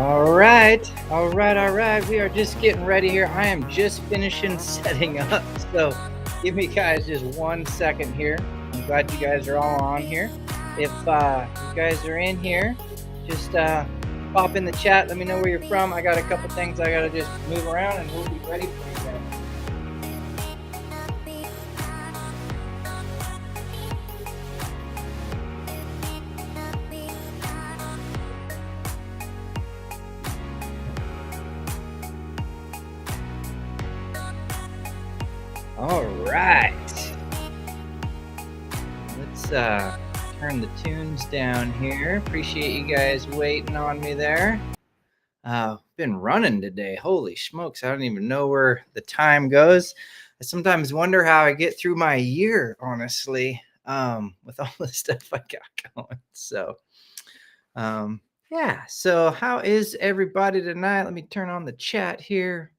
All right, all right, all right. We are just getting ready here. I am just finishing setting up. So give me guys just 1 second here. I'm glad you guys are all on here. If you guys are in here, just pop in the chat. Let me know where you're from. I got a couple things I got to just move around and we'll be ready for you guys. All right. Let's turn the tunes down here. Appreciate you guys waiting on me there. Been running today. Holy smokes. I don't even know where the time goes. I sometimes wonder how I get through my year, honestly, with all the stuff I got going. So, yeah. So, how is everybody tonight? Let me turn on the chat here.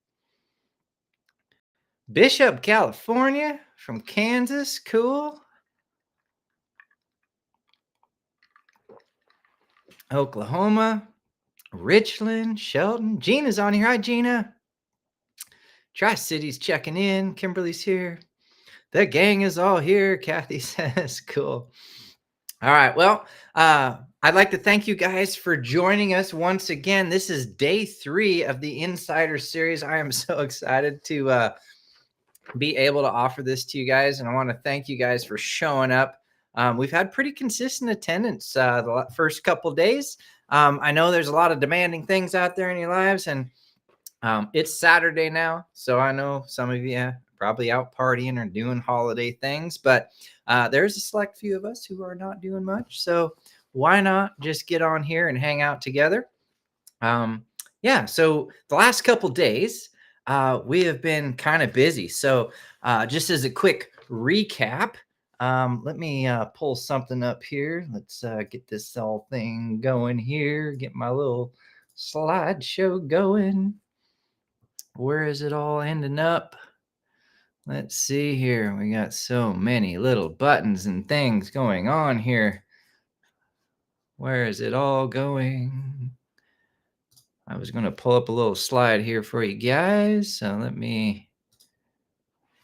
Bishop, California from Kansas. Cool. Oklahoma, Richland, Shelton. Gina's on here. Hi, Gina. Tri-City's checking in. Kimberly's here. The gang is all here. Kathy says, cool. All right. Well, I'd like to thank you guys for joining us once again. This is day 3 of the Insider Series. I am so excited to be able to offer this to you guys. And I want to thank you guys for showing up. We've had pretty consistent attendance the first couple days. I know there's a lot of demanding things out there in your lives, and it's Saturday now. So I know some of you are probably out partying or doing holiday things, but there's a select few of us who are not doing much. So why not just get on here and hang out together? Yeah, so the last couple days, we have been kind of busy. So just as a quick recap, let me pull something up here. Let's get this whole thing going here, get my little slideshow going. Where is it all ending up? Let's see here. We got so many little buttons and things going on here. Where is it all going? I was going to pull up a little slide here for you guys. So let me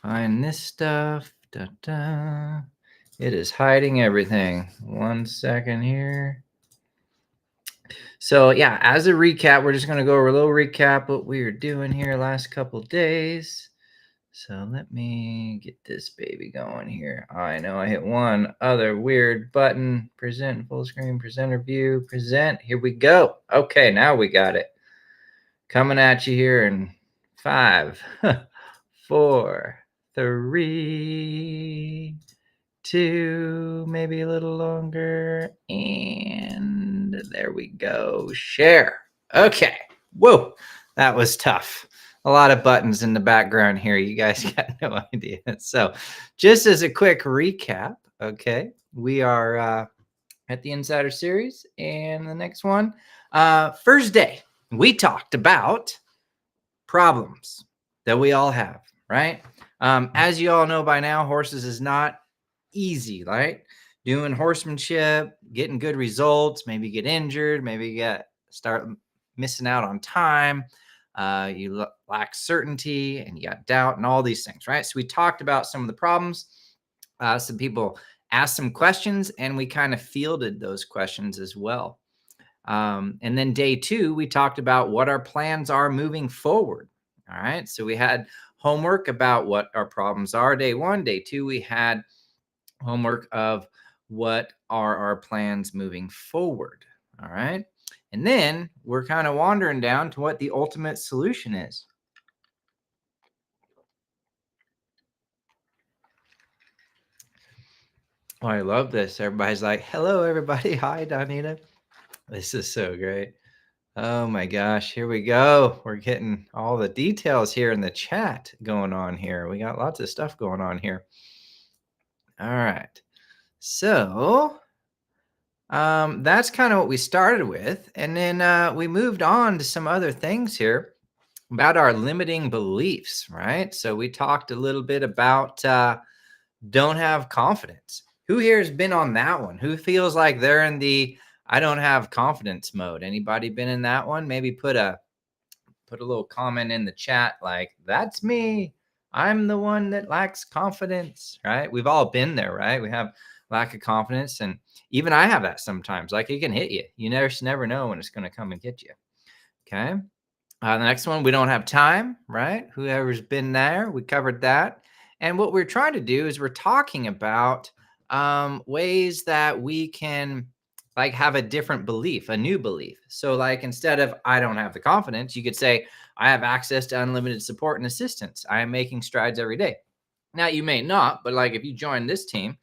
find this stuff. Da-da. It is hiding everything. 1 second here. So yeah, as a recap, we're just going to go over a little recap what we were doing here last couple days. So let me get this baby going here. I know I hit one other weird button. Present full screen, presenter view, present. Here we go. Okay, now we got it. Coming at you here in 5, 4, 3, 2, maybe a little longer. And there we go. Share. Okay. Whoa, that was tough. A lot of buttons in the background here. You guys got no idea. So just as a quick recap, okay, we are at the Insider Series. And the next one, first day, we talked about problems that we all have, right? As you all know by now, horses is not easy, right? Doing horsemanship, getting good results, maybe get injured, maybe start missing out on time. You lack certainty and you got doubt and all these things, right? So we talked about some of the problems. Some people asked some questions and we kind of fielded those questions as well. And then day 2, we talked about what our plans are moving forward. All right. So we had homework about what our problems are. Day 1, day 2, we had homework of what are our plans moving forward. All right. And then we're kind of wandering down to what the ultimate solution is. Oh, I love this. Everybody's like, hello, everybody. Hi, Donita. This is so great. Oh my gosh. Here we go. We're getting all the details here in the chat going on here. We got lots of stuff going on here. All right. So that's kind of what we started with. And then we moved on to some other things here about our limiting beliefs, right? So we talked a little bit about don't have confidence. Who here has been on that one? Who feels like they're in the I don't have confidence mode. Anybody been in that one? Maybe put a little comment in the chat like, that's me. I'm the one that lacks confidence, right? We've all been there, right? We have lack of confidence. And even I have that sometimes. Like it can hit you. You never know when it's going to come and get you. Okay. The next one, we don't have time, right? Whoever's been there, we covered that. And what we're trying to do is we're talking about ways that we can like have a different belief, a new belief. So, like instead of I don't have the confidence, you could say I have access to unlimited support and assistance. I am making strides every day. Now, you may not, but like if you join this team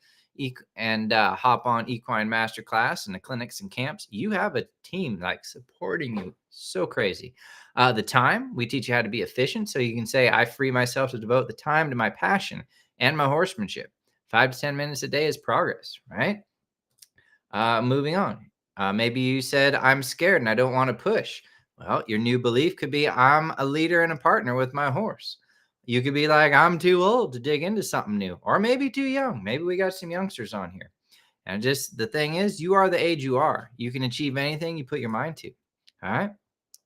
and hop on Equine Masterclass and the clinics and camps, you have a team like supporting you. So crazy. The time, we teach you how to be efficient. So you can say, I free myself to devote the time to my passion and my horsemanship. 5 to 10 minutes a day is progress, right? Moving on. Maybe you said, I'm scared and I don't want to push. Well, your new belief could be, I'm a leader and a partner with my horse. You could be like, I'm too old to dig into something new, or maybe too young. Maybe we got some youngsters on here. And just the thing is, you are the age you are. You can achieve anything you put your mind to. All right.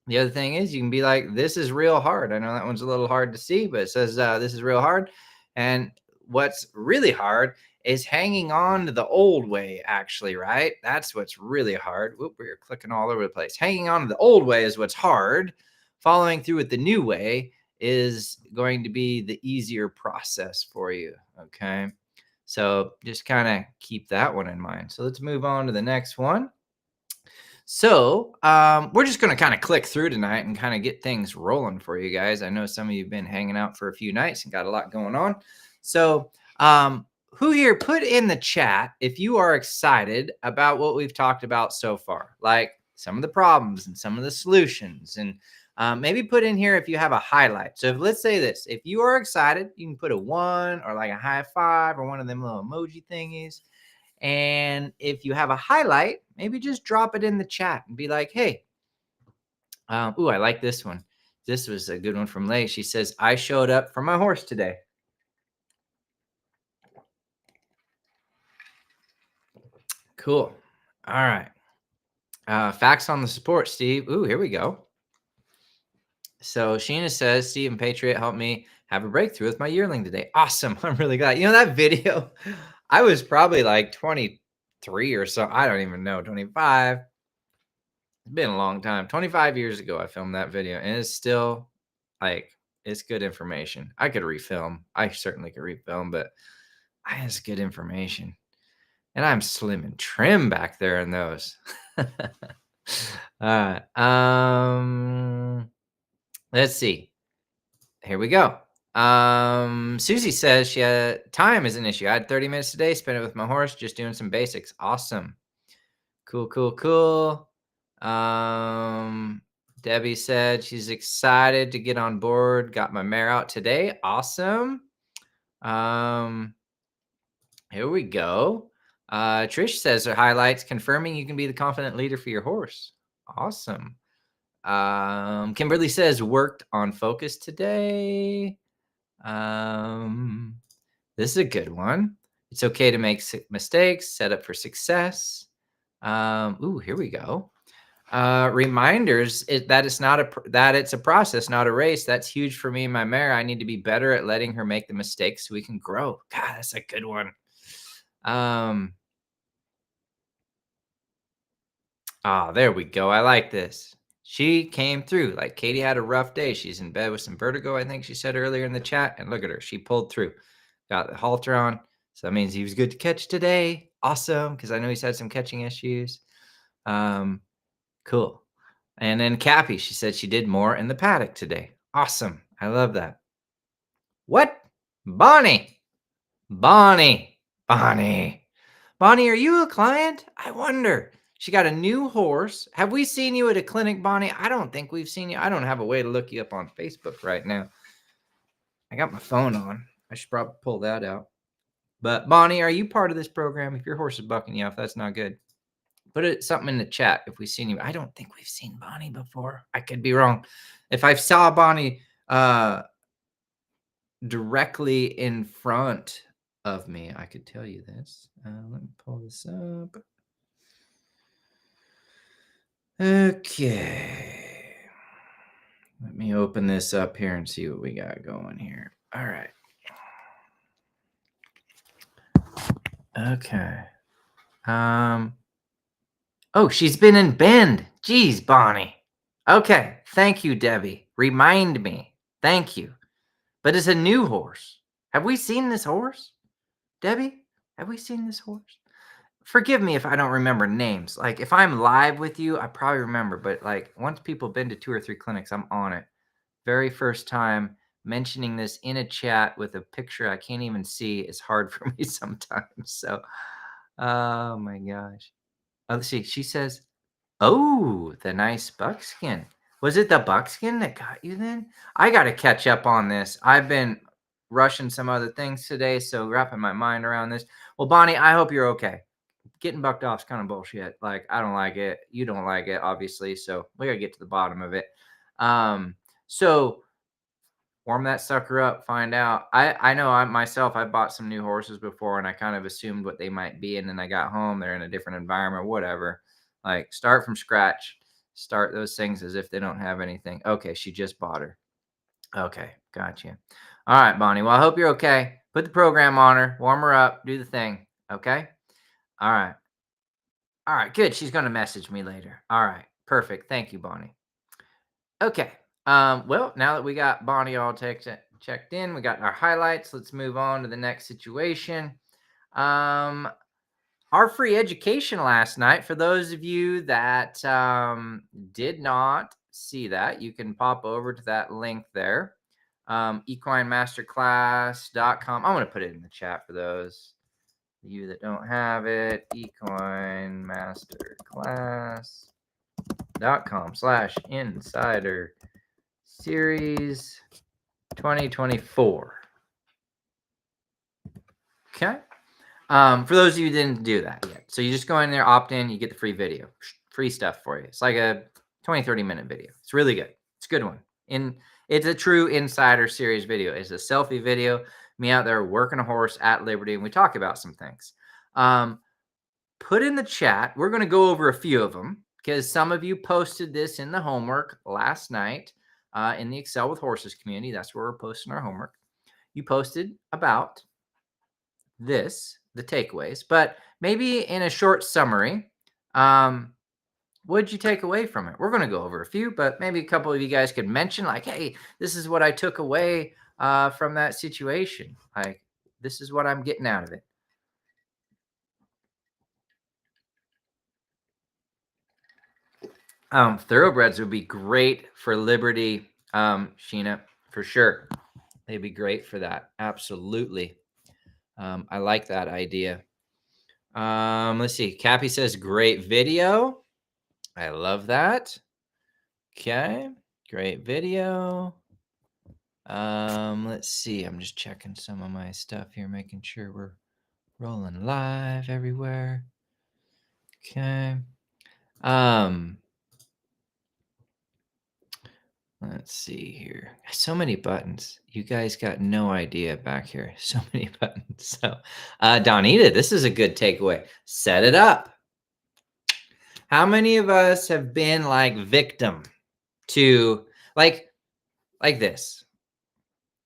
The other thing is, you can be like, this is real hard. I know that one's a little hard to see, but it says this is real hard. And what's really hard is hanging on to the old way, actually, right? That's what's really hard. Whoop, we're clicking all over the place. Hanging on to the old way is what's hard. Following through with the new way is going to be the easier process for you. Okay. So just kind of keep that one in mind. So let's move on to the next one. So we're just going to kind of click through tonight and kind of get things rolling for you guys. I know some of you have been hanging out for a few nights and got a lot going on. So who here, put in the chat if you are excited about what we've talked about so far, like some of the problems and some of the solutions, and maybe put in here if you have a highlight. So let's say this, if you are excited, you can put a 1 or like a high five or one of them little emoji thingies. And if you have a highlight, maybe just drop it in the chat and be like, hey, ooh, I like this one. This was a good one from Lay. She says, I showed up for my horse today. Cool. All right. Facts on the support, Steve. Ooh, here we go. So Sheena says, Steve and Patriot helped me have a breakthrough with my yearling today. Awesome. I'm really glad. You know, that video, I was probably like 23 or so. I don't even know, 25. It's been a long time. 25 years ago, I filmed that video, and it's still like, it's good information. I could refilm. I certainly could refilm, but it's good information. And I'm slim and trim back there in those. All right. Let's see. Here we go. Susie says she had time is an issue. I had 30 minutes today, spent it with my horse, just doing some basics. Awesome. Cool. Debbie said she's excited to get on board. Got my mare out today. Awesome. Here we go. Trish says her highlights confirming you can be the confident leader for your horse. Awesome. Kimberly says worked on focus today. This is a good one. It's okay to make mistakes, set up for success. Ooh, here we go. Reminders that it's a process, not a race. That's huge for me and my mare. I need to be better at letting her make the mistakes so we can grow. God, that's a good one. There we go. I like this. She came through. Like Katie had a rough day. She's in bed with some vertigo, I think she said earlier in the chat. And look at her. She pulled through. Got the halter on. So that means he was good to catch today. Awesome. Because I know he's had some catching issues. Cool. And then Cappy, she said she did more in the paddock today. Awesome. I love that. What? Bonnie. Bonnie, are you a client? I wonder. She got a new horse. Have we seen you at a clinic, Bonnie? I don't think we've seen you. I don't have a way to look you up on Facebook right now. I got my phone on. I should probably pull that out. But Bonnie, are you part of this program? If your horse is bucking you off, that's not good. Put something in the chat if we've seen you. I don't think we've seen Bonnie before. I could be wrong. If I saw Bonnie directly in front of me, I could tell you this. Let me pull this up. Okay. Let me open this up here and see what we got going here. All right. Okay. Oh, she's been in Bend. Geez, Bonnie. Okay. Thank you, Debbie. Remind me. Thank you. But it's a new horse. Have we seen this horse? Debbie, have we seen this horse? Forgive me if I don't remember names. Like, if I'm live with you, I probably remember. But, like, once people have been to 2 or 3 clinics, I'm on it. Very first time mentioning this in a chat with a picture I can't even see is hard for me sometimes. So, oh my gosh. Oh, let's see. She says, "Oh, the nice buckskin. Was it the buckskin that got you then?" I got to catch up on this. I've been rushing some other things today, so wrapping my mind around this. Well, Bonnie, I hope you're okay. Getting bucked off is kind of bullshit. Like, I don't like it. You don't like it, obviously. So we got to get to the bottom of it. So warm that sucker up, find out. I know I myself, I bought some new horses before and I kind of assumed what they might be. And then I got home, they're in a different environment, whatever. Like, start from scratch, start those things as if they don't have anything. Okay, she just bought her. Okay, gotcha. All right, Bonnie. Well, I hope you're okay. Put the program on her, warm her up, do the thing. Okay. All right. All right, good. She's going to message me later. All right, perfect. Thank you, Bonnie. Okay. Well, now that we got Bonnie all checked in, we got our highlights. Let's move on to the next situation. Our free education last night, for those of you that did not see that, you can pop over to that link there, equinemasterclass.com. I'm going to put it in the chat for those of you that don't have it. equinemasterclass.com/insider series 2024. Okay. For those of you who didn't do that yet, so you just go in there, opt in, you get the free video, free stuff for you. It's like a 20-30 minute video. It's really good. It's a good one. It's a true insider series video. It's a selfie video, me out there working a horse at Liberty, and we talk about some things. Put in the chat. We're going to go over a few of them because some of you posted this in the homework last night in the Excel with Horses community. That's where we're posting our homework. You posted about this, the takeaways, but maybe in a short summary, what did you take away from it? We're going to go over a few, but maybe a couple of you guys could mention, like, hey, this is what I took away from that situation. Like, this is what I'm getting out of it. Thoroughbreds would be great for Liberty, Sheena, for sure. They'd be great for that. Absolutely. I like that idea. Let's see. Cappy says, great video. I love that. Okay. Great video. Let's see. I'm just checking some of my stuff here, making sure we're rolling live everywhere. Okay. Let's see here. So many buttons. You guys got no idea back here. So many buttons. So, Donita, this is a good takeaway. Set it up. How many of us have been like victim to like this?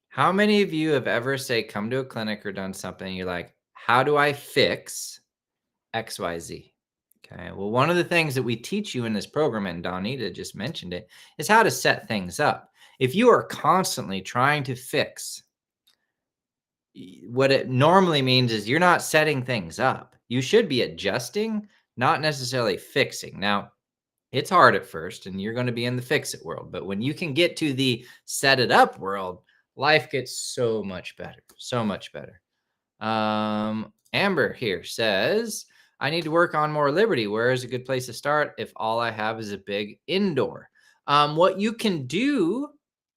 How many of you have ever say come to a clinic or done something and you're like, how do I fix XYZ? Okay. Well, one of the things that we teach you in this program, and Donita just mentioned it, is how to set things up. If you are constantly trying to fix, what it normally means is you're not setting things up. You should be adjusting, not necessarily fixing. Now, it's hard at first, and you're going to be in the fix it world. But when you can get to the set it up world, life gets so much better. So much better. Amber here says, I need to work on more Liberty. Where is a good place to start if all I have is a big indoor? What you can do,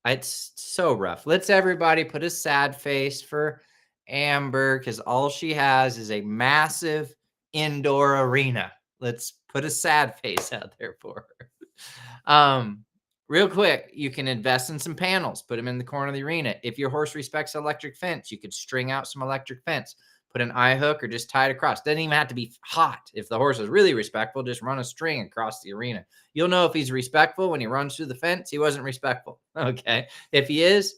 it's so rough. Let's everybody put a sad face for Amber because all she has is a massive indoor arena. Let's put a sad face out there for her. Real quick, you can invest in some panels, put them in the corner of the arena. If your horse respects electric fence, you could string out some electric fence, put an eye hook or just tie it across. Doesn't even have to be hot. If the horse is really respectful, just run a string across the arena. You'll know if he's respectful when he runs through the fence. He wasn't respectful. Okay. If he is,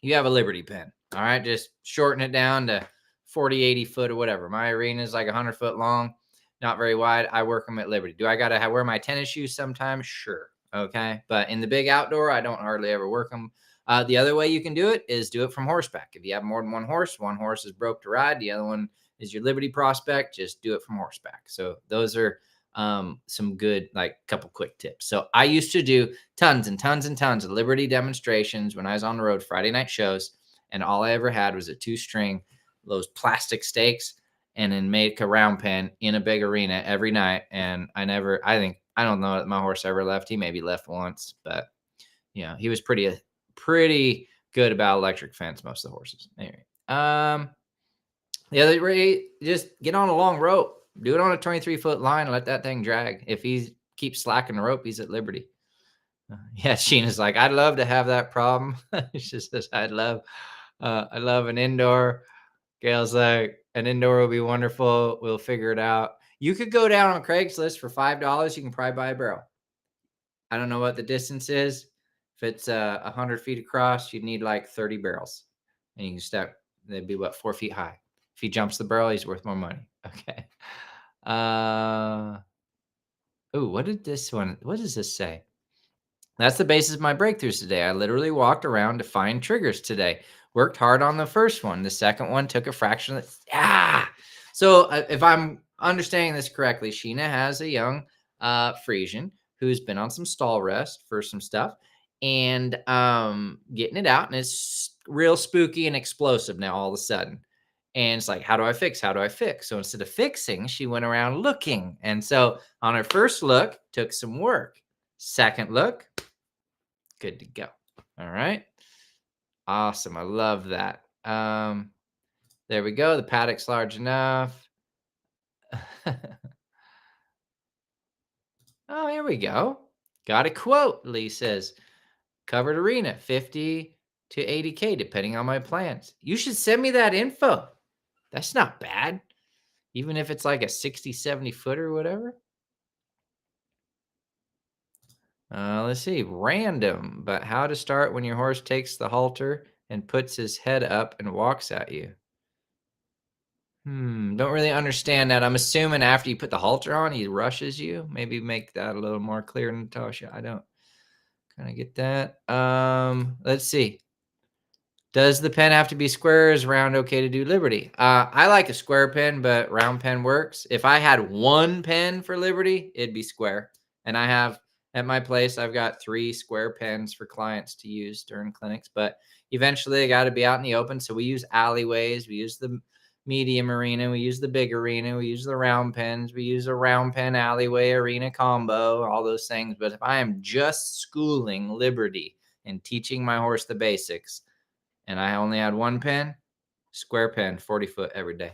you have a Liberty pen. All right. Just shorten it down to 40, 80 foot or whatever. My arena is like 100 foot long, not very wide. I work them at Liberty. Do I got to wear my tennis shoes sometimes? Sure. Okay. But in the big outdoor, I don't hardly ever work them. The other way you can do it is do it from horseback. If you have more than one horse is broke to ride. The other one is your Liberty prospect. Just do it from horseback. So those are some good, like, couple quick tips. So I used to do tons and tons and tons of Liberty demonstrations when I was on the road, Friday night shows. And all I ever had was a 2-string, those plastic stakes, and then make a round pen in a big arena every night. And I don't know that my horse ever left. He maybe left once, but he was pretty good about electric fence, most of the horses. Anyway, the other way, just get on a long rope. Do it on a 23-foot line and let that thing drag. If he keeps slacking the rope, he's at Liberty. Yeah, Sheena's like, I'd love to have that problem. She says, I love an indoor. Gail's like, an indoor will be wonderful. We'll figure it out. You could go down on Craigslist for $5. You can probably buy a barrel. I don't know what the distance is. If it's 100 feet across, you'd need like 30 barrels. And you can stack, they'd be 4 feet high. If he jumps the barrel, he's worth more money. Okay. What does this say? That's the basis of my breakthroughs today. I literally walked around to find triggers today. Worked hard on the first one. The second one took a fraction of So if I'm understanding this correctly, Sheena has a young Friesian who's been on some stall rest for some stuff and getting it out. And it's real spooky and explosive now all of a sudden. And it's like, how do I fix? How do I fix? So instead of fixing, she went around looking. And so on her first look, took some work. Second look, good to go. All right. Awesome. I love that. There we go. The paddock's large enough. Oh, here we go. Got a quote. Lee says, covered arena, 50 to 80K, depending on my plans. You should send me that info. That's not bad. Even if it's like a 60, 70 foot or whatever. Let's see. Random, but how to start when your horse takes the halter and puts his head up and walks at you. Don't really understand that. I'm assuming after you put the halter on, he rushes you. Maybe make that a little more clear, Natasha. I don't kind of get that. Let's see. Does the pen have to be square? Is round okay to do Liberty? I like a square pen, but round pen works. If I had one pen for Liberty, it'd be square. And I have at my place, I've got 3 square pens for clients to use during clinics, but eventually they got to be out in the open. So we use alleyways. We use the medium arena. We use the big arena. We use the round pens. We use a round pen alleyway arena combo, all those things. But if I am just schooling Liberty and teaching my horse the basics, and I only had one pen, square pen, 40 foot every day.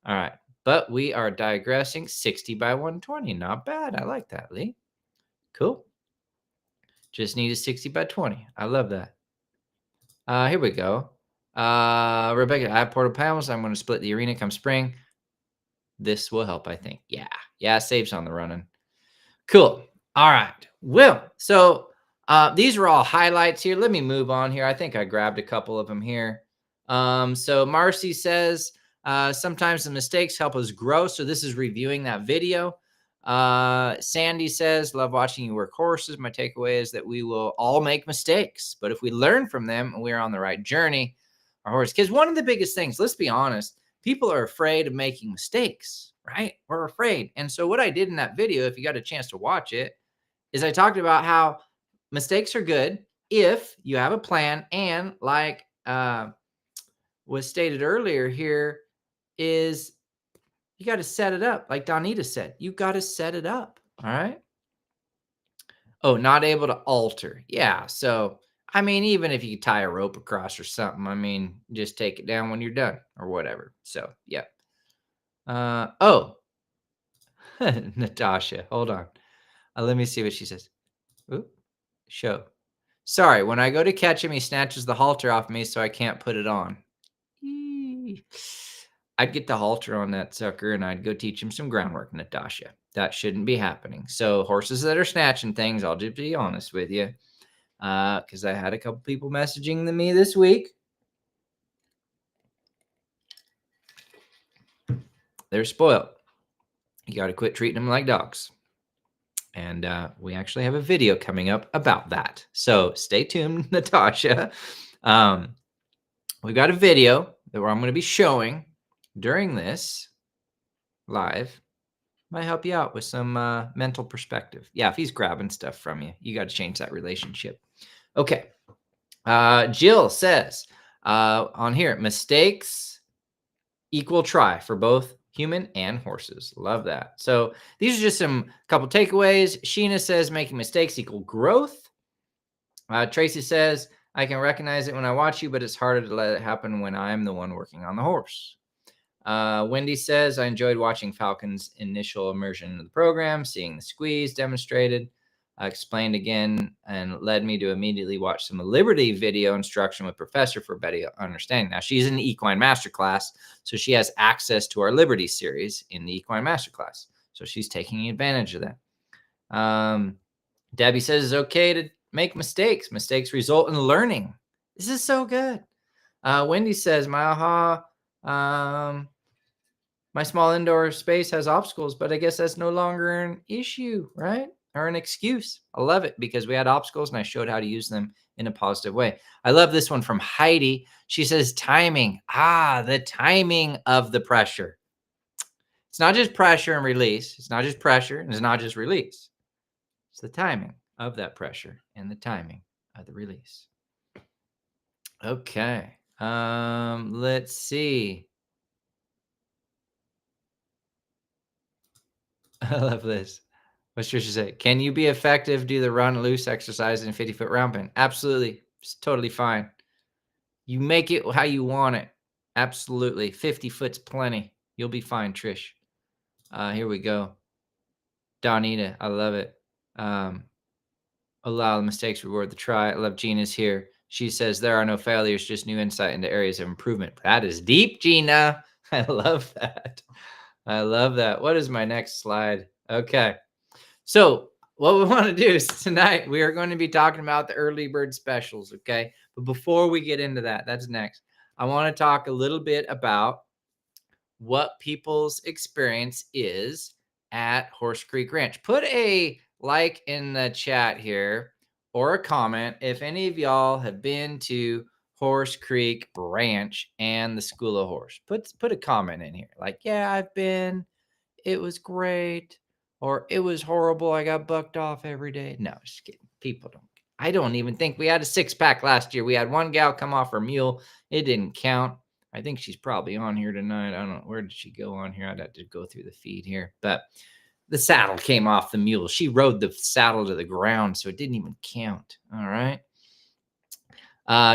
All right. But we are digressing. 60 by 120. Not bad. I like that, Lee. Cool. Just need a 60 by 20. I love that. Here we go. Rebecca, I have portable panels. I'm going to split the arena come spring. This will help, I think. Yeah, saves on the running. Cool. All right. Well, so these are all highlights here. Let me move on here. I think I grabbed a couple of them here. So Marcy says, sometimes the mistakes help us grow. So this is reviewing that video. Sandy says, love watching you work horses. My takeaway is that we will all make mistakes, but if we learn from them and we're on the right journey, our horse, because one of the biggest things, let's be honest, people are afraid of making mistakes, right? We're afraid. And so what I did in that video, if you got a chance to watch it, is I talked about how mistakes are good if you have a plan. And like was stated earlier here is you got to set it up. Like Donita said, you got to set it up. All right. Oh, not able to alter. Yeah. So, I mean, even if you tie a rope across or something, I mean, just take it down when you're done or whatever. So, yeah. Natasha, hold on. Let me see what she says. Oop, show. Sorry, when I go to catch him, he snatches the halter off me, so I can't put it on. I'd get the halter on that sucker and I'd go teach him some groundwork, Natasha. That shouldn't be happening. So horses that are snatching things, I'll just be honest with you. Because I had a couple people messaging me this week. They're spoiled. You got to quit treating them like dogs. And we actually have a video coming up about that. So stay tuned, Natasha. We've got a video that I'm going to be showing during this live. Might help you out with some mental perspective. Yeah, if he's grabbing stuff from you, you got to change that relationship. Okay. Jill says on here, mistakes equal try for both human and horses. Love that. So these are just some couple takeaways. Sheena says making mistakes equal growth. Tracy says, I can recognize it when I watch you, but it's harder to let it happen when I'm the one working on the horse. Wendy says, I enjoyed watching Falcon's initial immersion into the program, seeing the squeeze demonstrated, explained again, and led me to immediately watch some Liberty video instruction with Professor for better understanding. Now, she's in the Equine Masterclass, so she has access to our Liberty series in the Equine Masterclass. So she's taking advantage of that. Debbie says it's okay to make mistakes. Mistakes result in learning. This is so good. Wendy says, my aha, my small indoor space has obstacles, but I guess that's no longer an issue, right? Or an excuse. I love it because we had obstacles and I showed how to use them in a positive way. I love this one from Heidi. She says, timing. The timing of the pressure. It's not just pressure and release. It's not just pressure and it's not just release. It's the timing of that pressure and the timing of the release. Okay. Let's see. I love this. What's Trisha say? Can you be effective? Do the run loose exercise in 50-foot round pen? Absolutely. It's totally fine. You make it how you want it. Absolutely. 50 foot's plenty. You'll be fine, Trish. Here we go. Donita, I love it. Allow the mistakes, reward the try. I love Gina's here. She says there are no failures, just new insight into areas of improvement. That is deep, Gina. I love that. I love that. What is my next slide? Okay. So what we want to do is tonight we are going to be talking about the early bird specials. Okay. But before we get into that, that's next. I want to talk a little bit about what people's experience is at Horse Creek Ranch. Put a like in the chat here or a comment if any of y'all have been to Horse Creek Ranch and the School of Horse. Put a comment in here like, yeah, I've been. It was great. Or it was horrible. I got bucked off every day. No, just kidding. People don't. I don't even think we had a 6-pack last year. We had one gal come off her mule. It didn't count. I think she's probably on here tonight. I don't know. Where did she go on here? I'd have to go through the feed here. But the saddle came off the mule. She rode the saddle to the ground, so it didn't even count. All right.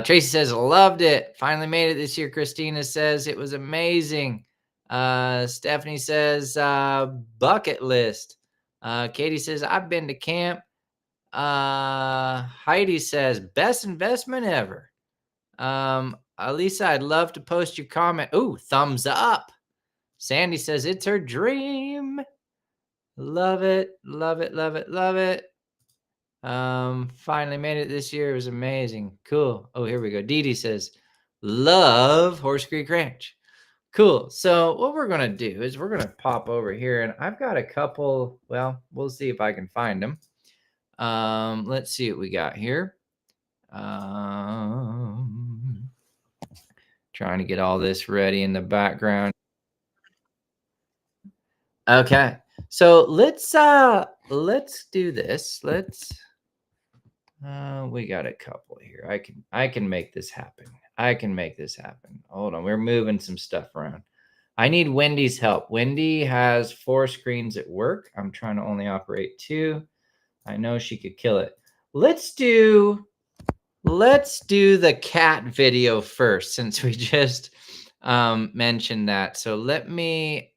Tracy says, loved it. Finally made it this year. Christina says it was amazing. Stephanie says, bucket list. Katie says, I've been to camp. Heidi says, best investment ever. Alisa, I'd love to post your comment. Ooh, thumbs up. Sandy says, it's her dream. Love it. Love it. Love it. Love it. Finally made it this year. It was amazing. Cool. Oh, here we go. Dee Dee says, love Horse Creek Ranch. Cool. So what we're going to do is we're going to pop over here and I've got a couple, well, we'll see if I can find them. Let's see what we got here. Trying to get all this ready in the background. Okay. So let's do this. We got a couple here. I can make this happen. I can make this happen. Hold on. We're moving some stuff around. I need Wendy's help. Wendy has 4 screens at work. I'm trying to only operate 2. I know she could kill it. Let's do the cat video first since we just mentioned that. So let me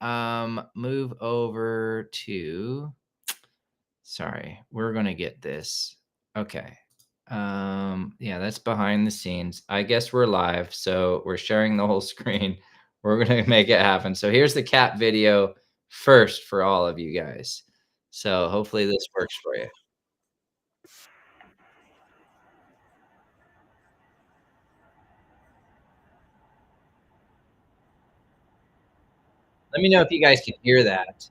move over to, sorry, we're going to get this. Okay. Yeah, that's behind the scenes. I guess we're live, so we're sharing the whole screen. We're gonna make it happen. So here's the cat video first for all of you guys. So hopefully this works for you. Let me know if you guys can hear that.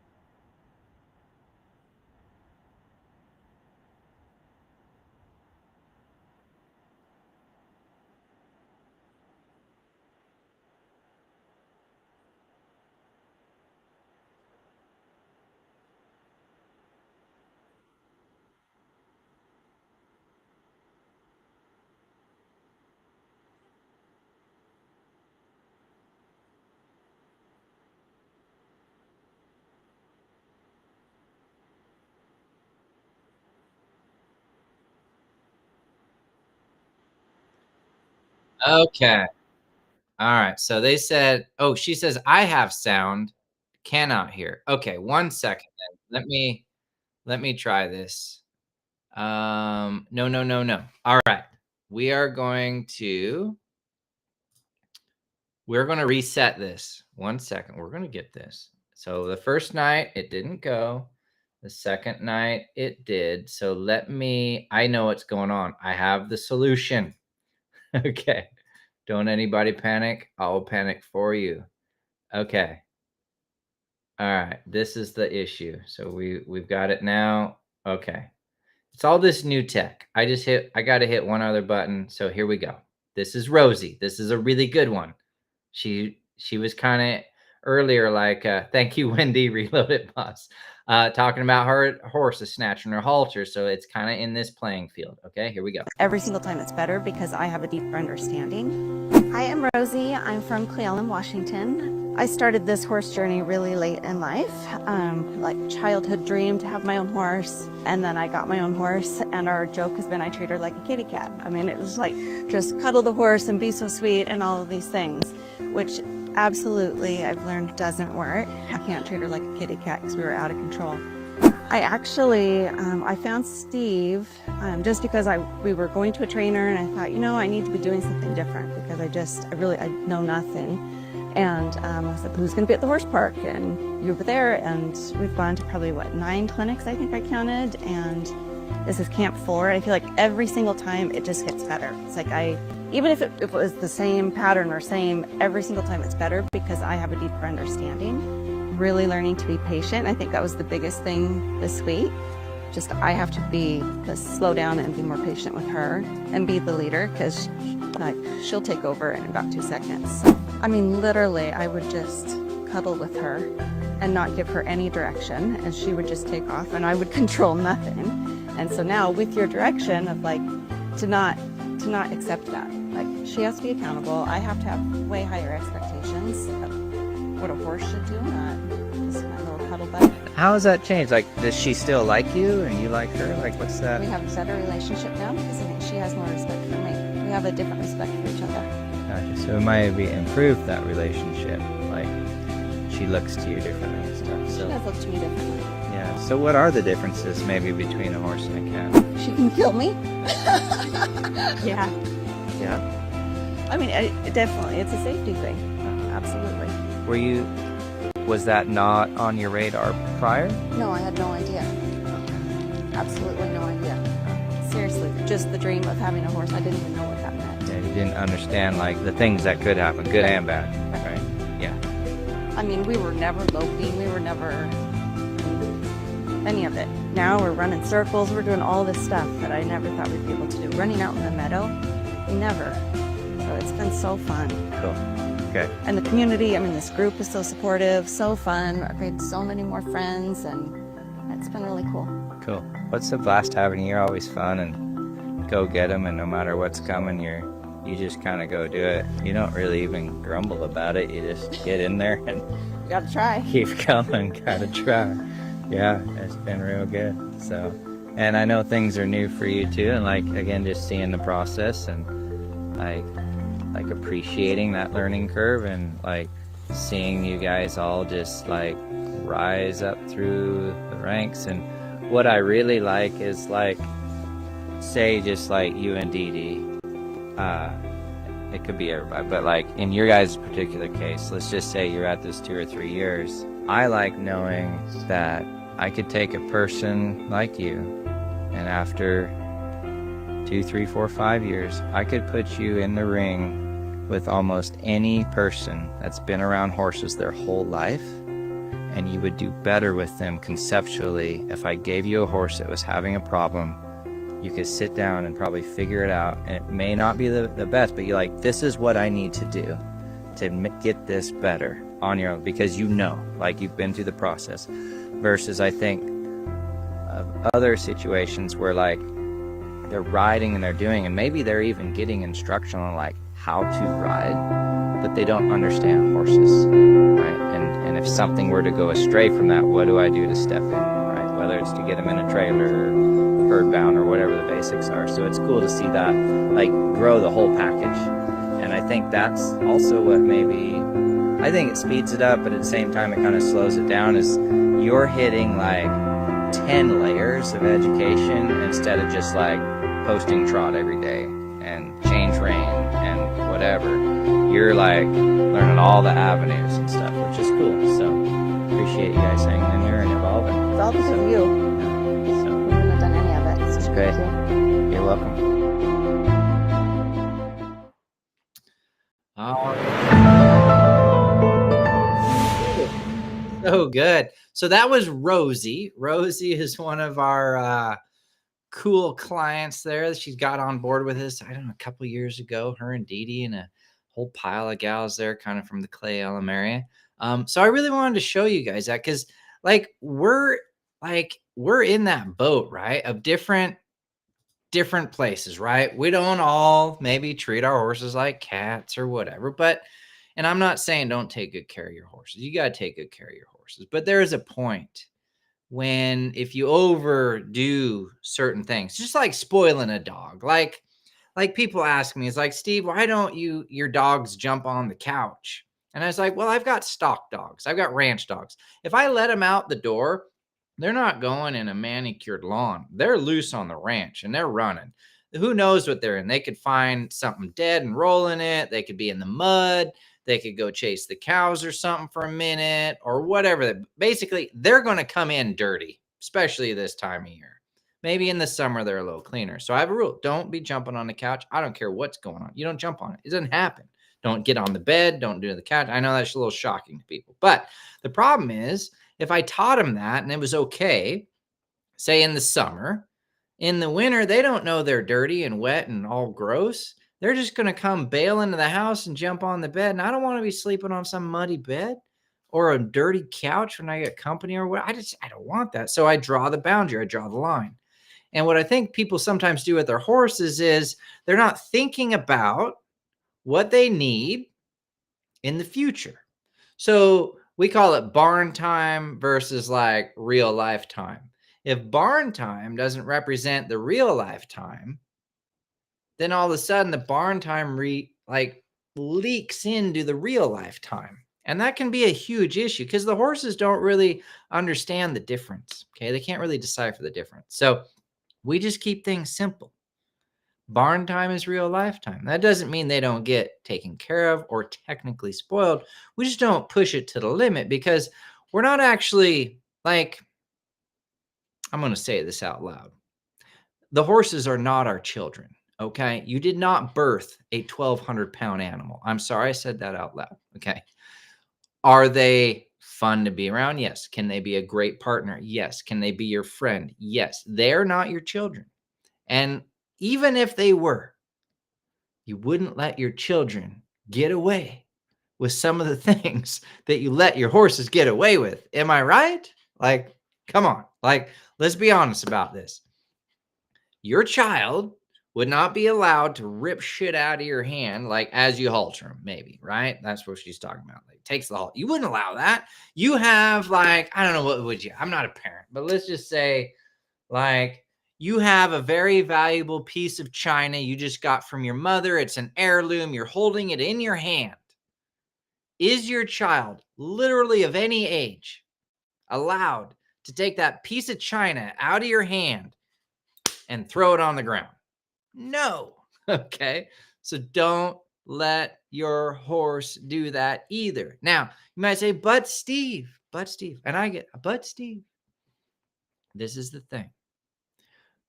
Okay. All right. So they said, oh, she says, I have sound, cannot hear. Okay, 1 second then. Let me try this. No, no, no, no. All right. We are going to reset this. 1 second. We're going to get this. So the first night it didn't go. The second night it did. So I know what's going on. I have the solution. Okay. Don't anybody panic. I'll panic for you. Okay. All right. This is the issue. So we've got it now. Okay. It's all this new tech. I got to hit one other button. So here we go. This is Rosie. This is a really good one. She was kind of earlier like, thank you, Wendy, Reloaded Boss, talking about her horse is snatching her halter. So it's kind of in this playing field. Okay, here we go. Every single time it's better because I have a deeper understanding. Hi, I'm Rosie. I'm from Cleveland, Washington. I started this horse journey really late in life, like childhood dream to have my own horse. And then I got my own horse, and our joke has been I treat her like a kitty cat. I mean, it was like just cuddle the horse and be so sweet and all of these things, which absolutely I've learned doesn't work. I can't treat her like a kitty cat because we were out of control. I actually, I found Steve just because we were going to a trainer, and I thought, I need to be doing something different because I know nothing. And I said, who's going to be at the horse park? And you were there, and we've gone to probably, 9 clinics, I think I counted. And this is Camp 4. I feel like every single time it just gets better. It's like even if it was the same pattern or every single time it's better because I have a deeper understanding. Really learning to be patient. I think that was the biggest thing this week. Just I have to slow down and be more patient with her and be the leader because she'll take over in about 2 seconds. I mean, literally, I would just cuddle with her and not give her any direction, and she would just take off and I would control nothing. And so now with your direction of to not accept that. She has to be accountable. I have to have way higher expectations of what a horse should do, not just my little cuddle buddy. How has that changed? Does she still like you and you like her? What's that? We have a better relationship now because I think she has more respect for me. We have a different respect for each other. Gotcha. So it might be improved that relationship. She looks to you differently and stuff. She does look to me differently. Yeah. So what are the differences maybe between a horse and a cat? She can kill me. Yeah. Yeah. I mean, definitely, it's a safety thing. Absolutely. Was that not on your radar prior? No, I had no idea. Absolutely no idea. Seriously, just the dream of having a horse. I didn't even know what that meant. Yeah, you didn't understand the things that could happen, good and bad, right? Yeah. I mean, we were never loping. We were never any of it. Now we're running circles. We're doing all this stuff that I never thought we'd be able to do. Running out in the meadow, never. So it's been so fun. Cool. Okay. And the community, this group is so supportive, so fun. I've made so many more friends, and it's been really cool. Cool. What's the blast having? You're always fun and go get them, and no matter what's coming, you just kind of go do it. You don't really even grumble about it. You just get in there and You gotta try. keep coming. Gotta try. Yeah, it's been real good. So, and I know things are new for you too, and again, just seeing the process and appreciating that learning curve and seeing you guys all just rise up through the ranks. And what I really like is say just you and Dee Dee, it could be everybody, but like in your guys' particular case, let's just say you're at this 2 or 3 years. I like knowing that I could take a person like you, and after 2, 3, 4, 5 years, I could put you in the ring with almost any person that's been around horses their whole life, and you would do better with them conceptually if I gave you a horse that was having a problem. You could sit down and probably figure it out, and it may not be the best, but you're like, this is what I need to do to get this better on your own, because you know, like you've been through the process, versus I think of other situations where like they're riding and they're doing, and maybe they're even getting instruction on like how to ride, but they don't understand horses, right? And if something were to go astray from that, what do I do to step in, right? Whether it's to get them in a trailer, herd bound, or whatever the basics are. So it's cool to see that like grow the whole package. And I think that's also what maybe, I think it speeds it up, but at the same time it kind of slows it down, is you're hitting like 10 layers of education instead of just like posting trot every day and change rein and whatever. You're like learning all the avenues and stuff, which is cool. So appreciate you guys hanging in there and evolving. It's all because of you. So We wouldn't have done any of it. it's So great. thank you. You're welcome. All right. So good. So that was Rosie. Rosie is one of our cool clients there. She's got on board with us, I don't know, a couple years ago. Her and Dee Dee and a whole pile of gals there, kind of from the Clay Elm area. So I really wanted to show you guys that, because we're in that boat, right? Of different places, right? We don't all maybe treat our horses like cats or whatever, but, and I'm not saying don't take good care of your horses. You got to take good care of your horses, but there is a point when, if you overdo certain things, just like spoiling a dog, like people ask me, it's like, Steve, why don't your dogs jump on the couch? And I was like, well, I've got stock dogs. I've got ranch dogs. If I let them out the door, they're not going in a manicured lawn. They're loose on the ranch and they're running. Who knows what they're in? They could find something dead and roll in it. They could be in the mud. They could go chase the cows or something for a minute or whatever. Basically, they're going to come in dirty, especially this time of year. Maybe in the summer, they're a little cleaner. So I have a rule. Don't be jumping on the couch. I don't care what's going on. You don't jump on it. It doesn't happen. Don't get on the bed. Don't do the couch. I know that's a little shocking to people. But the problem is, if I taught them that and it was okay, say in the summer, in the winter, they don't know they're dirty and wet and all gross. They're just going to come bail into the house and jump on the bed. And I don't want to be sleeping on some muddy bed or a dirty couch when I get company or what. I don't want that. So I draw the boundary. I draw the line. And what I think people sometimes do with their horses is they're not thinking about what they need in the future. So we call it barn time versus like real life time. If barn time doesn't represent the real life time, then all of a sudden the barn time leaks into the real life time. And that can be a huge issue because the horses don't really understand the difference. Okay. They can't really decipher the difference. So we just keep things simple. Barn time is real life time. That doesn't mean they don't get taken care of or technically spoiled. We just don't push it to the limit because we're not actually like, I'm going to say this out loud. The horses are not our children. Okay. You did not birth a 1,200-pound animal. I'm sorry I said that out loud. Okay. Are they fun to be around? Yes. Can they be a great partner? Yes. Can they be your friend? Yes. They're not your children. And even if they were, you wouldn't let your children get away with some of the things that you let your horses get away with. Am I right? Like, come on. Like, let's be honest about this. Your child would not be allowed to rip shit out of your hand, like as you halter him, maybe, right? That's what she's talking about. Like, takes the halt. You wouldn't allow that. You have like, I don't know, what would you? I'm not a parent, but let's just say like you have a very valuable piece of china you just got from your mother. It's an heirloom. You're holding it in your hand. Is your child, literally of any age, allowed to take that piece of china out of your hand and throw it on the ground? No. Okay. So don't let your horse do that either. Now, you might say, but Steve, and I get, but Steve, this is the thing.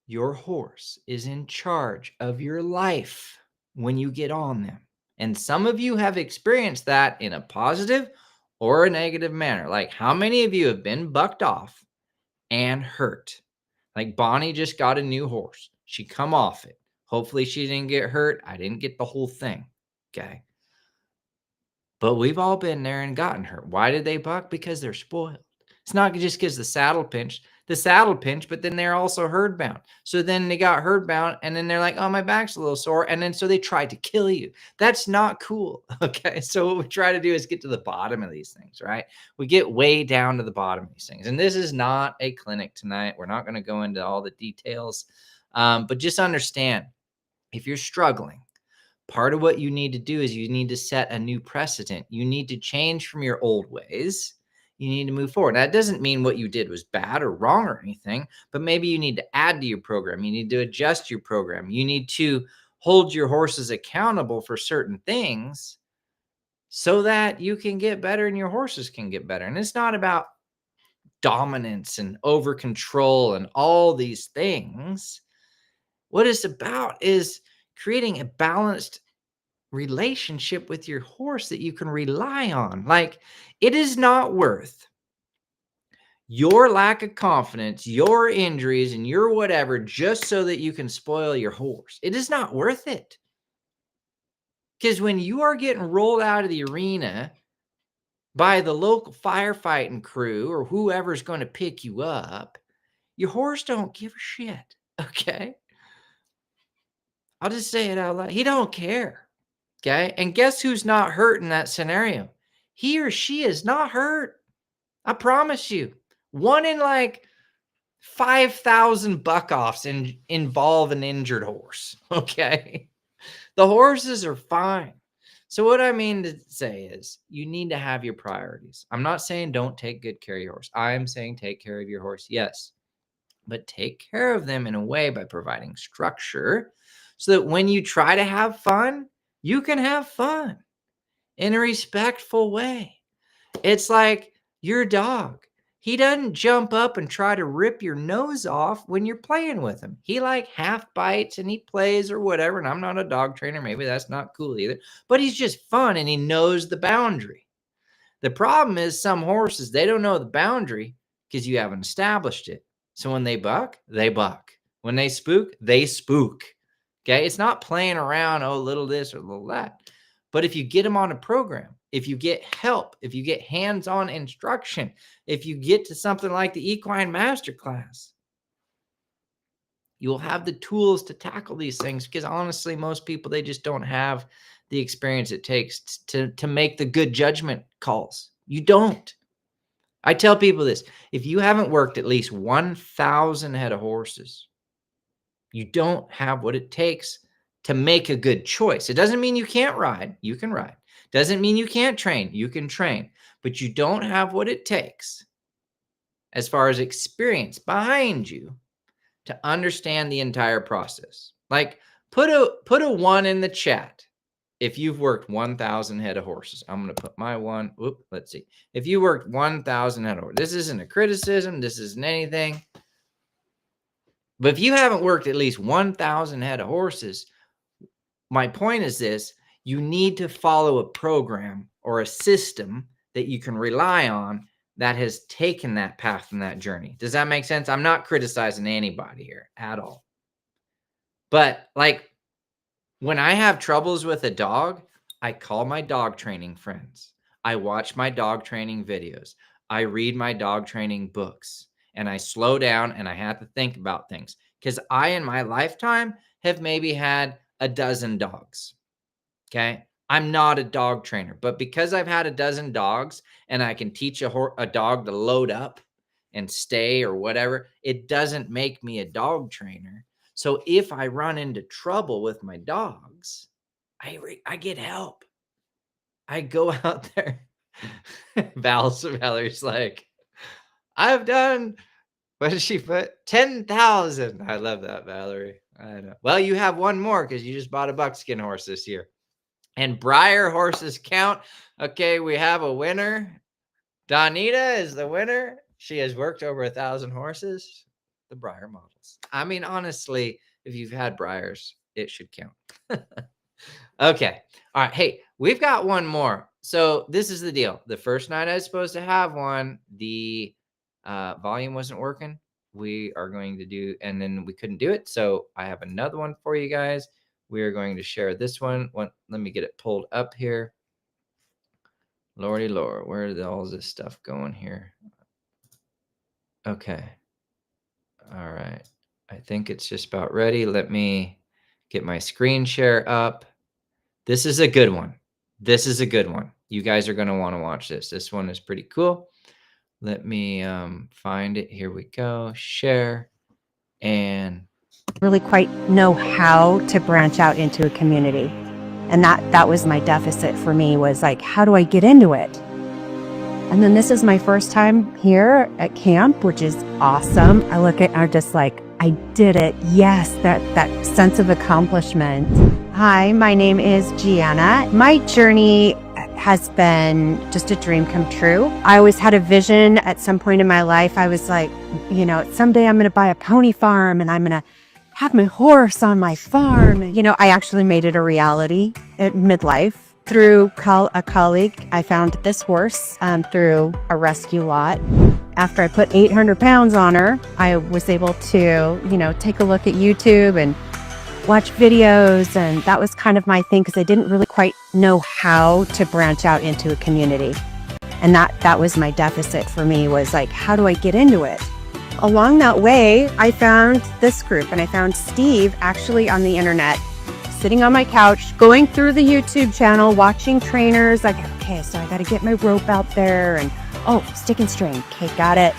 Your horse is in charge of your life when you get on them. And some of you have experienced that in a positive or a negative manner. Like, how many of you have been bucked off and hurt? Like, Bonnie just got a new horse. She come off it. Hopefully she didn't get hurt. I didn't get the whole thing. Okay. But we've all been there and gotten hurt. Why did they buck? Because they're spoiled. It's not just because the saddle pinched, but then they're also herd bound. So then they got herd bound, and then they're like, oh, my back's a little sore. And then so they tried to kill you. That's not cool. Okay. So what we try to do is get to the bottom of these things, right? We get way down to the bottom of these things. And this is not a clinic tonight. We're not going to go into all the details. But just understand, if you're struggling, part of what you need to do is you need to set a new precedent. You need to change from your old ways. You need to move forward. That doesn't mean what you did was bad or wrong or anything, but maybe you need to add to your program. You need to adjust your program. You need to hold your horses accountable for certain things so that you can get better and your horses can get better. And it's not about dominance and over control and all these things. What it's about is creating a balanced relationship with your horse that you can rely on. Like, it is not worth your lack of confidence, your injuries, and your whatever just so that you can spoil your horse. It is not worth it. Because when you are getting rolled out of the arena by the local firefighting crew or whoever's going to pick you up, your horse don't give a shit. Okay? I'll just say it out loud. He don't care. Okay. And guess who's not hurt in that scenario? He or she is not hurt. I promise you. One in like 5,000 buck-offs involve an injured horse. Okay. The horses are fine. So what I mean to say is you need to have your priorities. I'm not saying don't take good care of your horse. I am saying take care of your horse. Yes. But take care of them in a way by providing structure so that when you try to have fun, you can have fun in a respectful way. It's like your dog. He doesn't jump up and try to rip your nose off when you're playing with him. He like half bites and he plays or whatever. And I'm not a dog trainer. Maybe that's not cool either. But he's just fun and he knows the boundary. The problem is some horses, they don't know the boundary because you haven't established it. So when they buck, they buck. When they spook, they spook. Okay, it's not playing around, oh, little this or little that. But if you get them on a program, if you get help, if you get hands-on instruction, if you get to something like the Equine Masterclass, you will have the tools to tackle these things because honestly, most people, they just don't have the experience it takes to make the good judgment calls. You don't. I tell people this, if you haven't worked at least 1,000 head of horses, you don't have what it takes to make a good choice. It doesn't mean you can't ride. You can ride. Doesn't mean you can't train. You can train. But you don't have what it takes as far as experience behind you to understand the entire process. Like put a 1 in the chat if you've worked 1,000 head of horses. I'm going to put my 1. Let's see. If you worked 1,000 head of horses. This isn't a criticism. This isn't anything. But if you haven't worked at least 1,000 head of horses, my point is this: you need to follow a program or a system that you can rely on that has taken that path and that journey. Does that make sense? I'm not criticizing anybody here at all. But like when I have troubles with a dog, I call my dog training friends. I watch my dog training videos. I read my dog training books. And I slow down and I have to think about things because I, in my lifetime, have maybe had a dozen dogs. Okay. I'm not a dog trainer, but because I've had a dozen dogs and I can teach a dog to load up and stay or whatever, it doesn't make me a dog trainer. So if I run into trouble with my dogs, I get help. I go out there. Valerie's like, I've done, what did she put? 10,000. I love that, Valerie. I know. Well, you have one more because you just bought a buckskin horse this year. And Breyer horses count. Okay, we have a winner. Donita is the winner. She has worked over 1,000 horses. The Breyer models. I mean, honestly, if you've had Breyers, it should count. Okay. All right. Hey, we've got one more. So this is the deal. The first night I was supposed to have one, the volume wasn't working. We are going to do, and then we couldn't do it. So I have another one for you guys. We are going to share this one. Let me get it pulled up here. Lordy Lord, where is all this stuff going here? Okay. All right. I think it's just about ready. Let me get my screen share up. This is a good one. This is a good one. You guys are going to want to watch this. This one is pretty cool. Let me find it. Here we go. Share. And really quite know how to branch out into a community. And that was my deficit for me, was like, how do I get into it? And then this is my first time here at camp, which is awesome. I look at, I'm just like, I did it. Yes, that sense of accomplishment. Hi, my name is Gianna. My journey has been just a dream come true. I always had a vision at some point in my life. I was like, you know, someday I'm going to buy a pony farm and I'm going to have my horse on my farm. You know, I actually made it a reality at midlife. Through a colleague, I found this horse through a rescue lot. After I put 800 pounds on her, I was able to, you know, take a look at YouTube and watch videos. And that was kind of my thing, because I didn't really quite know how to branch out into a community. And that was my deficit for me, was like, how do I get into it? Along that way, I found this group, and I found Steve actually on the internet, sitting on my couch, going through the YouTube channel, watching trainers. Like, okay, so I got to get my rope out there, and oh, stick and string. Okay, got it.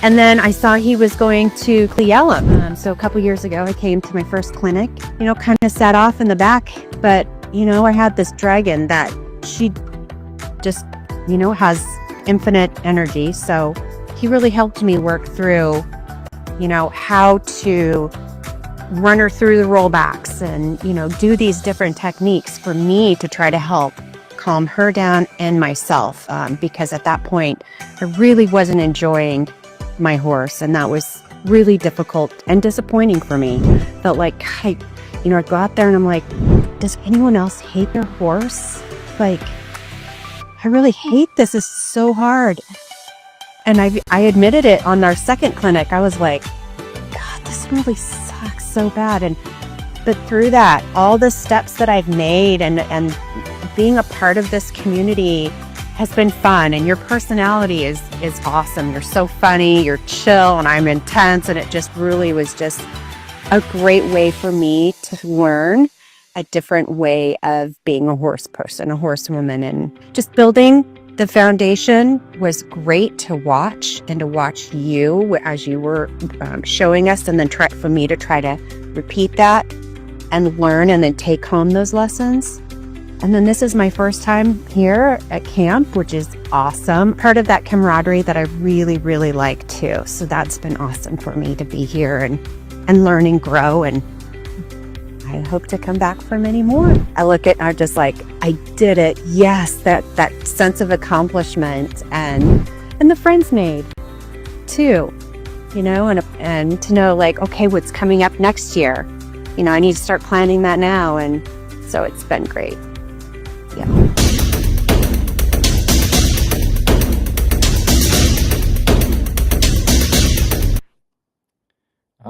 And then I saw he was going to Cle Elum. So a couple years ago, I came to my first clinic, you know, kind of sat off in the back, but, you know, I had this dragon that she just, you know, has infinite energy. So he really helped me work through, you know, how to run her through the rollbacks and, you know, do these different techniques for me to try to help calm her down and myself. Because at that point, I really wasn't enjoying my horse, and that was really difficult and disappointing for me. Felt like, I go out there and I'm like, does anyone else hate their horse? Like, I really hate this. It's so hard. And I admitted it on our second clinic. I was like, God, this really sucks so bad. But through that, all the steps that I've made and being a part of this community has been fun. And your personality is awesome. You're so funny, you're chill, and I'm intense. And it just really was just a great way for me to learn a different way of being a horse person, a horsewoman, and just building the foundation was great to watch, and to watch you as you were showing us, and then for me to try to repeat that and learn and then take home those lessons. And then this is my first time here at camp, which is awesome. Part of that camaraderie that I really, really like too. So that's been awesome for me to be here and learn and grow. And I hope to come back for many more. I look at, I'm just like, I did it. Yes, that sense of accomplishment and the friends made too, you know, and to know like, okay, what's coming up next year? You know, I need to start planning that now. And so it's been great. Yeah.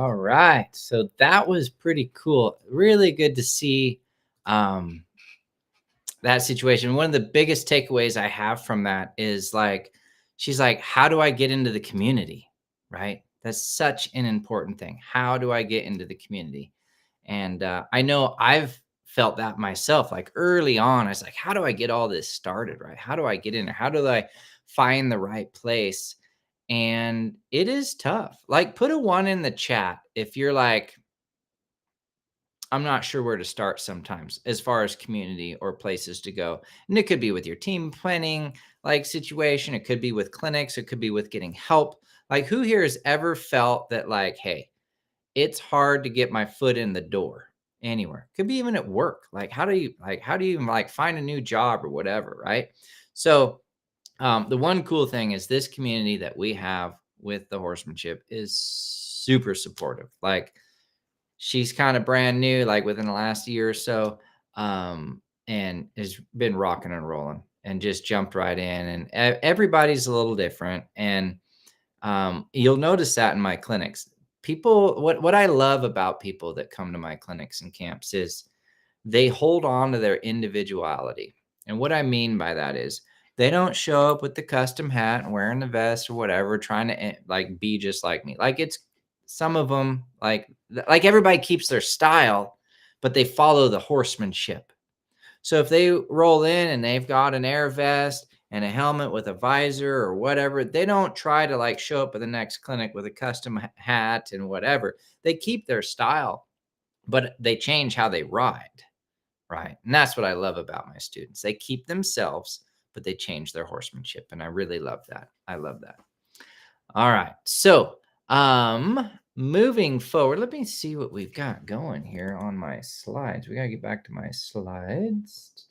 all right. So that was pretty cool. Really good to see that situation. One of the biggest takeaways I have from that is like, she's like, how do I get into the community? Right? That's such an important thing. How do I get into the community? And I know I've felt that myself. Like early on, I was like, how do I get all this started? Right? How do I get in there? How do I find the right place? And it is tough. Like, put a 1 in the chat if you're like, I'm not sure where to start sometimes as far as community or places to go. And it could be with your team planning like situation. It could be with clinics. It could be with getting help. Like, who here has ever felt that like, hey, it's hard to get my foot in the door, anywhere. Could be even at work. Like, how do you even like find a new job or whatever, right? So the one cool thing is this community that we have with the horsemanship is super supportive. Like, she's kind of brand new, like within the last year or so, and has been rocking and rolling and just jumped right in. And everybody's a little different. And you'll notice that in my clinics. People, what I love about people that come to my clinics and camps is they hold on to their individuality. And what I mean by that is they don't show up with the custom hat and wearing the vest or whatever, trying to like be just like me. Like, it's some of them, like everybody keeps their style, but they follow the horsemanship. So if they roll in and they've got an air vest and a helmet with a visor or whatever, they don't try to like show up at the next clinic with a custom hat and whatever. They keep their style, but they change how they ride. Right. And that's what I love about my students. They keep themselves, but they change their horsemanship. And I really love that. I love that. All right. So, moving forward, let me see what we've got going here on my slides. We got to get back to my slides.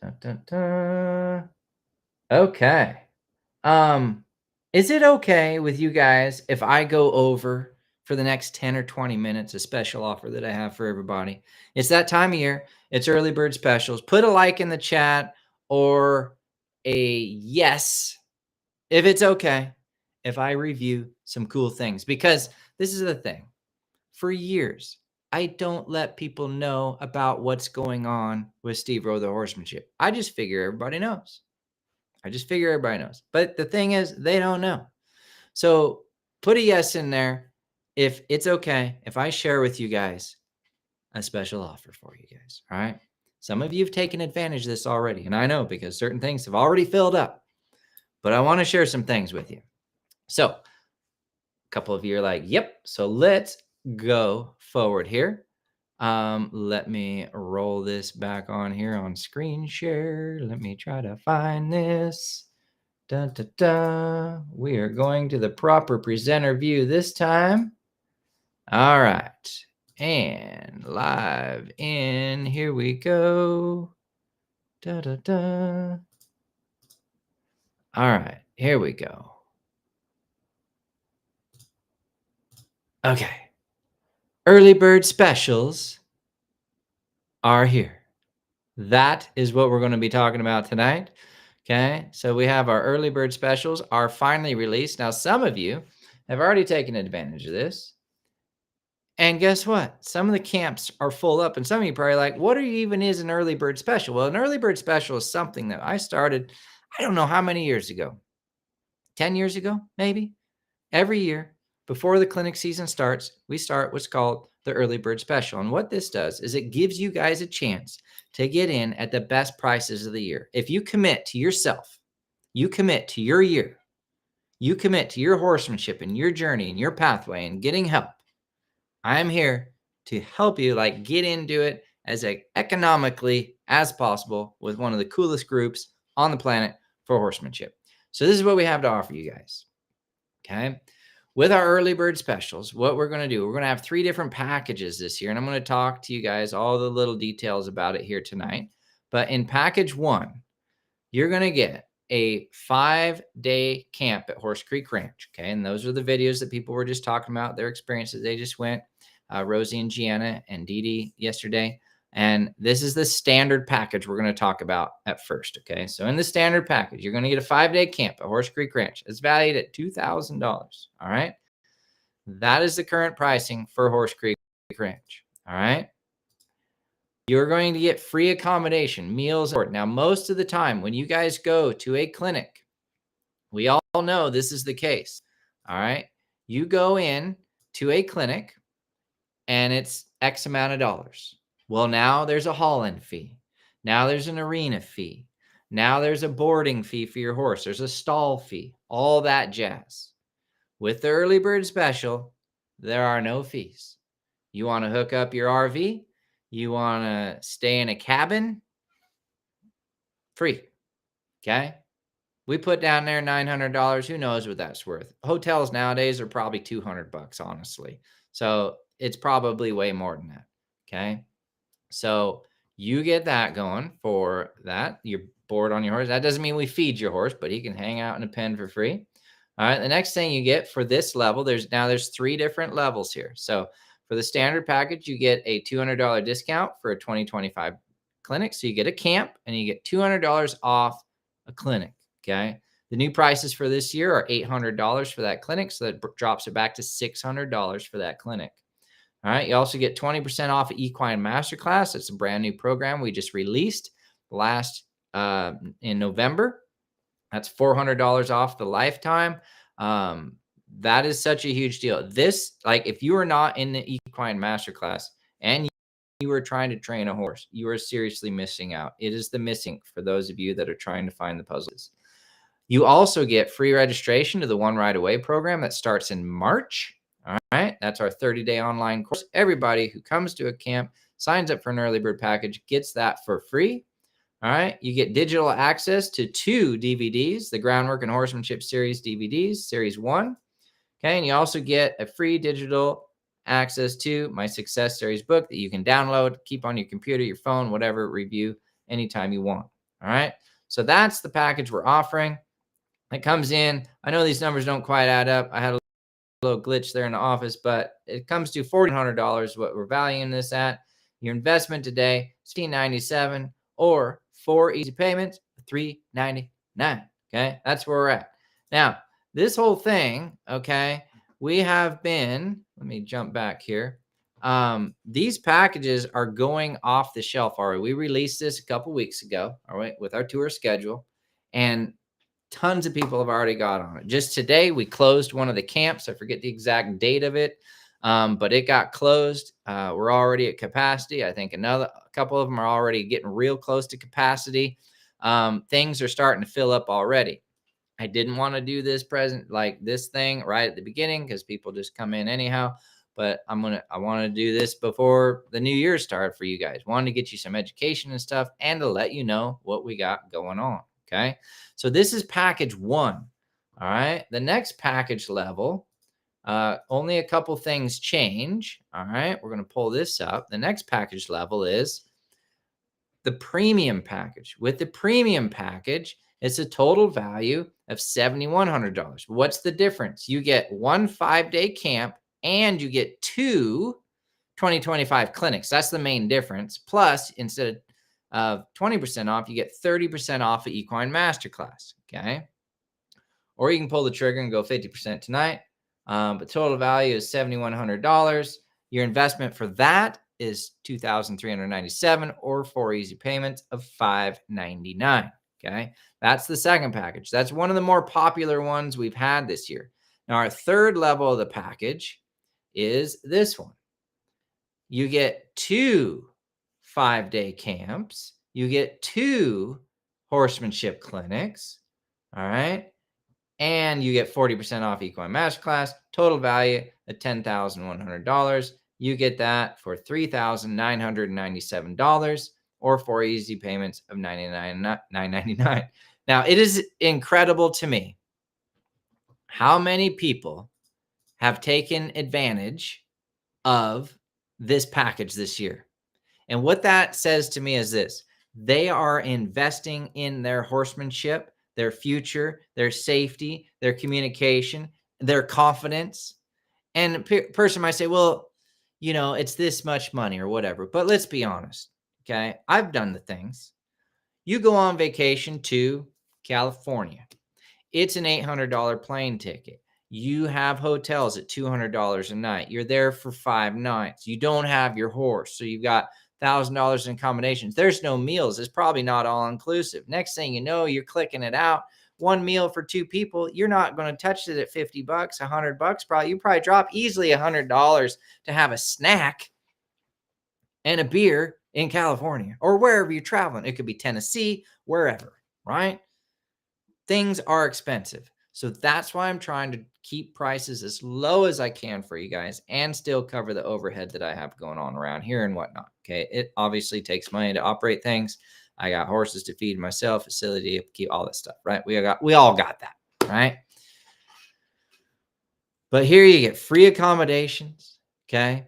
Dun, dun, dun. Okay. Is it okay with you guys if I go over for the next 10 or 20 minutes a special offer that I have for everybody? It's that time of year. It's early bird specials. Put a like in the chat or a yes if it's okay if I review some cool things, because this is the thing. For years, I don't let people know about what's going on with Steve Rowe, the horsemanship. I just figure everybody knows. But the thing is, they don't know. So put a yes in there if it's okay if I share with you guys a special offer for you guys. All right. Some of you have taken advantage of this already, and I know because certain things have already filled up, but I want to share some things with you. So a couple of you are like, yep. So let's go forward here. Let me roll this back on here on screen share. Let me try to find this. Da, da, da. We are going to the proper presenter view this time. All right. And live in, here we go. Da, da, da. All right, here we go. Okay. Early bird specials are here. That is what we're going to be talking about tonight. Okay. So we have our early bird specials are finally released. Now, some of you have already taken advantage of this. And guess what? Some of the camps are full up, and some of you probably like, what even is an early bird special? Well, an early bird special is something that I started, I don't know how many years ago, 10 years ago, maybe. Every year before the clinic season starts, we start what's called the early bird special. And what this does is it gives you guys a chance to get in at the best prices of the year. If you commit to yourself, you commit to your year, you commit to your horsemanship and your journey and your pathway and getting help, I'm here to help you like get into it as economically as possible with one of the coolest groups on the planet for horsemanship. So this is what we have to offer you guys. Okay. With our early bird specials, what we're going to do, we're going to have 3 different packages this year, and I'm going to talk to you guys all the little details about it here tonight. But in package 1, you're going to get a 5-day camp at Horse Creek Ranch. Okay. And those are the videos that people were just talking about, their experiences. They just went, Rosie and Gianna and Dee Dee yesterday. And this is the standard package we're going to talk about at first. Okay. So in the standard package, you're going to get a 5-day camp at Horse Creek Ranch. It's valued at $2,000. All right. That is the current pricing for Horse Creek Ranch. All right. You're going to get free accommodation, meals. Now, most of the time when you guys go to a clinic, we all know this is the case. All right. You go in to a clinic and it's X amount of dollars. Well, now there's a haul-in fee. Now there's an arena fee. Now there's a boarding fee for your horse. There's a stall fee, all that jazz. With the early bird special, there are no fees. You want to hook up your RV? You want to stay in a cabin? Free. Okay. We put down there $900. Who knows what that's worth? Hotels nowadays are probably $200, honestly. So it's probably way more than that. Okay. So you get that going for that. You're bored on your horse. That doesn't mean we feed your horse, but he can hang out in a pen for free. All right. The next thing you get for this level, there's 3 different levels here. So for the standard package, you get a $200 discount for a 2025 clinic. So you get a camp and you get $200 off a clinic. Okay. The new prices for this year are $800 for that clinic. So that drops it back to $600 for that clinic. All right. You also get 20% off Equine Masterclass. It's a brand new program we just released in November. That's $400 off the lifetime. That is such a huge deal. This, like, if you are not in the Equine Masterclass and you are trying to train a horse, you are seriously missing out. It is the missing for those of you that are trying to find the puzzles. You also get free registration to the One Ride Away program that starts in March. All right. That's our 30-day online course. Everybody who comes to a camp, signs up for an early bird package, gets that for free. All right. You get digital access to 2 DVDs, the Groundwork and Horsemanship Series DVDs, Series 1. Okay. And you also get a free digital access to my Success Series book that you can download, keep on your computer, your phone, whatever, review anytime you want. All right. So that's the package we're offering. It comes in. I know these numbers don't quite add up. I had a little glitch there in the office, but it comes to $1,400, what we're valuing this at. Your investment today is $1,597 or 4 easy payments, $399. Okay, that's where we're at. Now, this whole thing, okay, we have been, let me jump back here. These packages are going off the shelf already. We released this a couple weeks ago, all right, with our tour schedule, and tons of people have already got on it. Just today, we closed one of the camps. I forget the exact date of it, but it got closed. We're already at capacity. I think a couple of them are already getting real close to capacity. Things are starting to fill up already. I didn't want to do this thing right at the beginning because people just come in anyhow. But I want to do this before the new year started for you guys. Wanted to get you some education and stuff and to let you know what we got going on. Okay. So this is package 1. All right. The next package level, only a couple things change. All right. We're going to pull this up. The next package level is the premium package. With the premium package, it's a total value of $7,100. What's the difference? You get 1 5-day camp and you get 2 2025 clinics. That's the main difference. Plus, instead of 20% off, you get 30% off of Equine Masterclass. Okay. Or you can pull the trigger and go 50% tonight. But total value is $7,100. Your investment for that is $2,397 or 4 easy payments of $599. Okay. That's the second package. That's one of the more popular ones we've had this year. Now, our third level of the package is this one. You get 2 5-day camps. You get 2 horsemanship clinics. All right. And you get 40% off Equine Masterclass. Total value of $10,100. You get that for $3,997 or 4 easy payments of $999. Now, it is incredible to me how many people have taken advantage of this package this year. And what that says to me is this: they are investing in their horsemanship, their future, their safety, their communication, their confidence. And a person might say, well, it's this much money or whatever. But let's be honest. Okay. I've done the things. You go on vacation to California. It's an $800 plane ticket. You have hotels at $200 a night. You're there for 5 nights. You don't have your horse. So you've got $1,000 in combinations. There's no meals. It's probably not all inclusive. Next thing you know, you're clicking it out. 1 meal for 2 people. You're not going to touch it at $50, $100. Probably you probably drop easily $100 to have a snack and a beer in California or wherever you're traveling. It could be Tennessee, wherever, right? Things are expensive. So that's why I'm trying to keep prices as low as I can for you guys and still cover the overhead that I have going on around here and whatnot. Okay. It obviously takes money to operate things. I got horses to feed myself, facility to keep all that stuff, right? We all got that, right? But here you get free accommodations. Okay.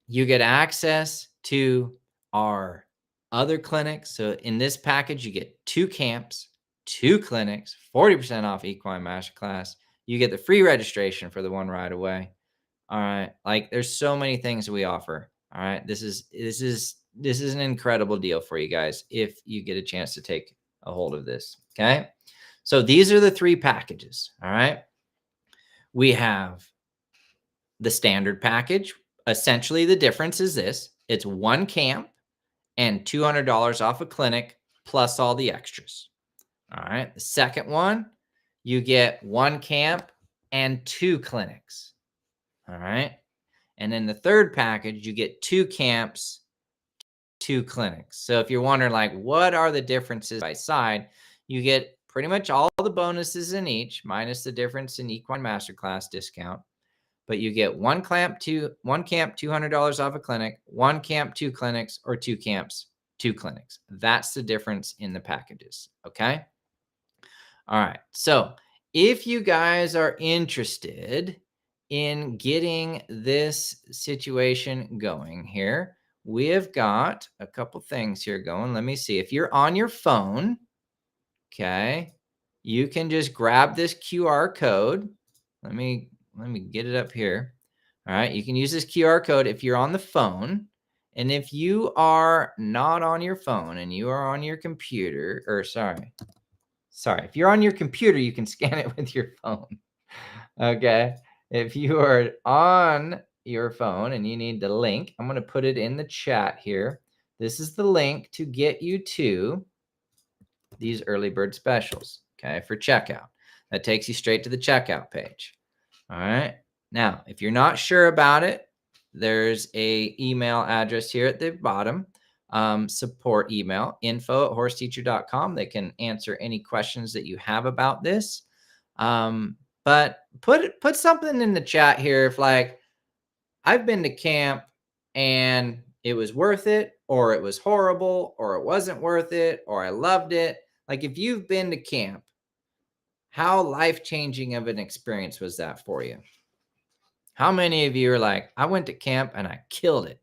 You get access to our other clinics. So in this package, you get 2 camps, 2 clinics, 40% off Equine Masterclass. You get the free registration for the one ride away. All right. Like there's so many things we offer. All right. This is an incredible deal for you guys if you get a chance to take a hold of this. Okay. So these are the 3 packages. All right. We have the standard package. Essentially, the difference is this: it's 1 camp and $200 off a clinic plus all the extras. All right. The second one, you get 1 camp and 2 clinics. All right. And then the third package, you get 2 camps, 2 clinics. So if you're wondering, like, what are the differences by side, you get pretty much all the bonuses in each, minus the difference in Equine Masterclass discount. But you get 1 camp, $200 off a clinic, 1 camp, 2 clinics, or 2 camps, 2 clinics. That's the difference in the packages. Okay. All right. So if you guys are interested in getting this situation going here, we have got a couple things here going. Let me see. If you're on your phone, okay, you can just grab this QR code. Let me get it up here. All right. You can use this QR code if you're on the phone. And if you are not on your phone and you are on your computer, or sorry, if you're on your computer, you can scan it with your phone. Okay. If you are on your phone and you need the link, I'm going to put it in the chat here. This is the link to get you to these early bird specials, okay, for checkout. That takes you straight to the checkout page. All right. Now, if you're not sure about it, there's a email address here at the bottom, support email, info@horseteacher.com. They can answer any questions that you have about this. But put something in the chat here if, like, I've been to camp and it was worth it, or it was horrible, or it wasn't worth it, or I loved it. Like, if you've been to camp, how life-changing of an experience was that for you? How many of you are like, I went to camp and I killed it.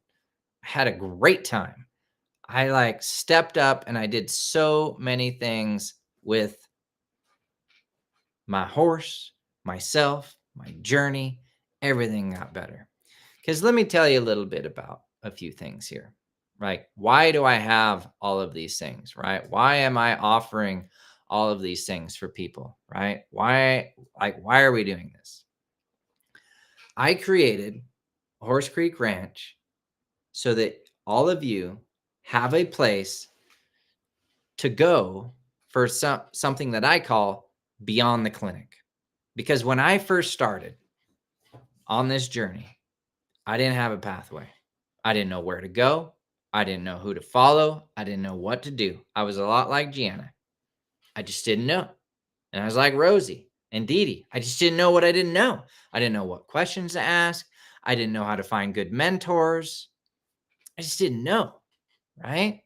I had a great time. I like stepped up and I did so many things with my horse, myself, my journey, everything got better. Because let me tell you a little bit about a few things here, right? Why do I have all of these things, right? Why am I offering all of these things for people, right? Why are we doing this? I created Horse Creek Ranch so that all of you have a place to go for something that I call beyond the clinic. Because when I first started on this journey, I didn't have a pathway. I didn't know where to go. I didn't know who to follow. I didn't know what to do. I was a lot like Gianna. I just didn't know. And I was like Rosie and Dee Dee. I just didn't know what I didn't know. I didn't know what questions to ask. I didn't know how to find good mentors. I just didn't know, right?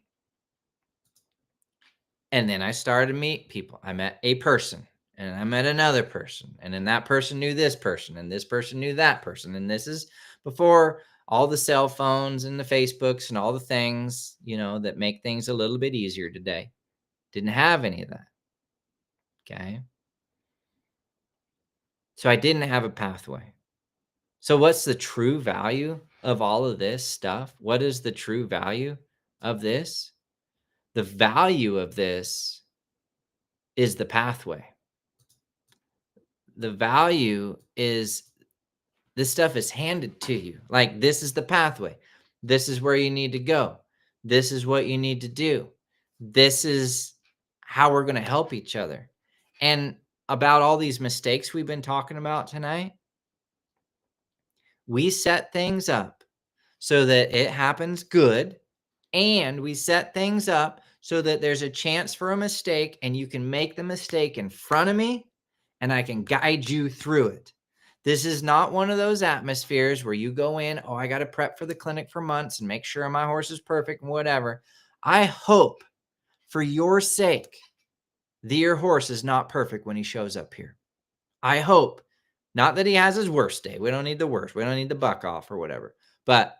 And then I started to meet people. I met a person, and I met another person, and then that person knew this person, and this person knew that person. And this is before all the cell phones and the Facebooks and all the things, that make things a little bit easier today. Didn't have any of that. Okay. So I didn't have a pathway. So what's the true value of all of this stuff? What is the true value of this? The value of this is the pathway. The value is this stuff is handed to you. Like, this is the pathway. This is where you need to go. This is what you need to do. This is how we're going to help each other. And about all these mistakes we've been talking about tonight, we set things up so that it happens good, and we set things up so that there's a chance for a mistake, and you can make the mistake in front of me and I can guide you through it. This is not one of those atmospheres where you go in, I got to prep for the clinic for months and make sure my horse is perfect and whatever. I hope for your sake that your horse is not perfect when he shows up here. I hope not that he has his worst day. We don't need the worst. We don't need the buck off or whatever. But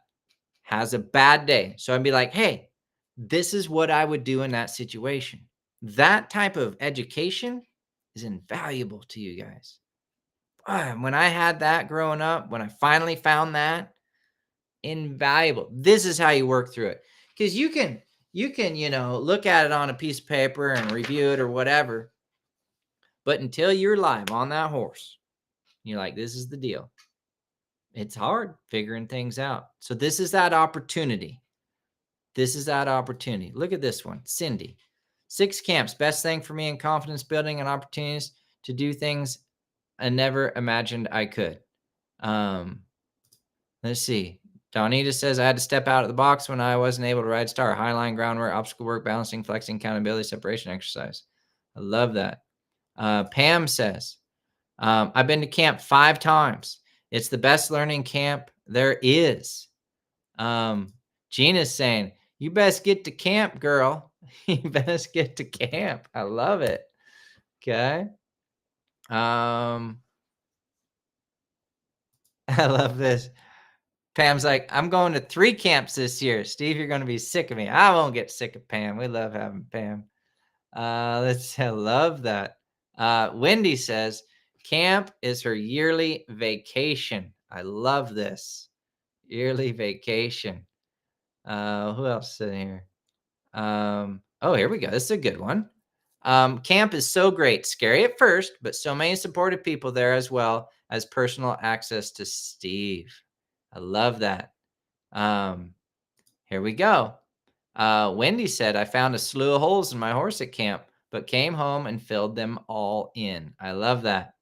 has a bad day. So I'd be like, hey, this is what I would do in that situation. That type of education is invaluable to you guys. When I had that growing up, when I finally found that, invaluable. This is how you work through it. Because you can, look at it on a piece of paper and review it or whatever. But until you're live on that horse, you're like, this is the deal. It's hard figuring things out. So this is that opportunity. This is that opportunity. Look at this one. Cindy. 6 camps. Best thing for me in confidence building and opportunities to do things I never imagined I could. Let's see. Donita says, I had to step out of the box when I wasn't able to ride star. High line, groundwork, obstacle work, balancing, flexing, accountability, separation exercise. I love that. Pam says, I've been to camp 5 times. It's the best learning camp there is. Gina's saying, you best get to camp, girl. You best get to camp. I love it. Okay. I love this. Pam's like, I'm going to 3 camps this year. Steve, you're going to be sick of me. I won't get sick of Pam. We love having Pam. I love that. Wendy says, camp is her yearly vacation. I love this. Yearly vacation. Who else is in here? Oh, here we go. This is a good one. Camp is so great. Scary at first, but so many supportive people there as well as personal access to Steve. I love that. Here we go. Wendy said, I found a slew of holes in my horse at camp, but came home and filled them all in. I love that.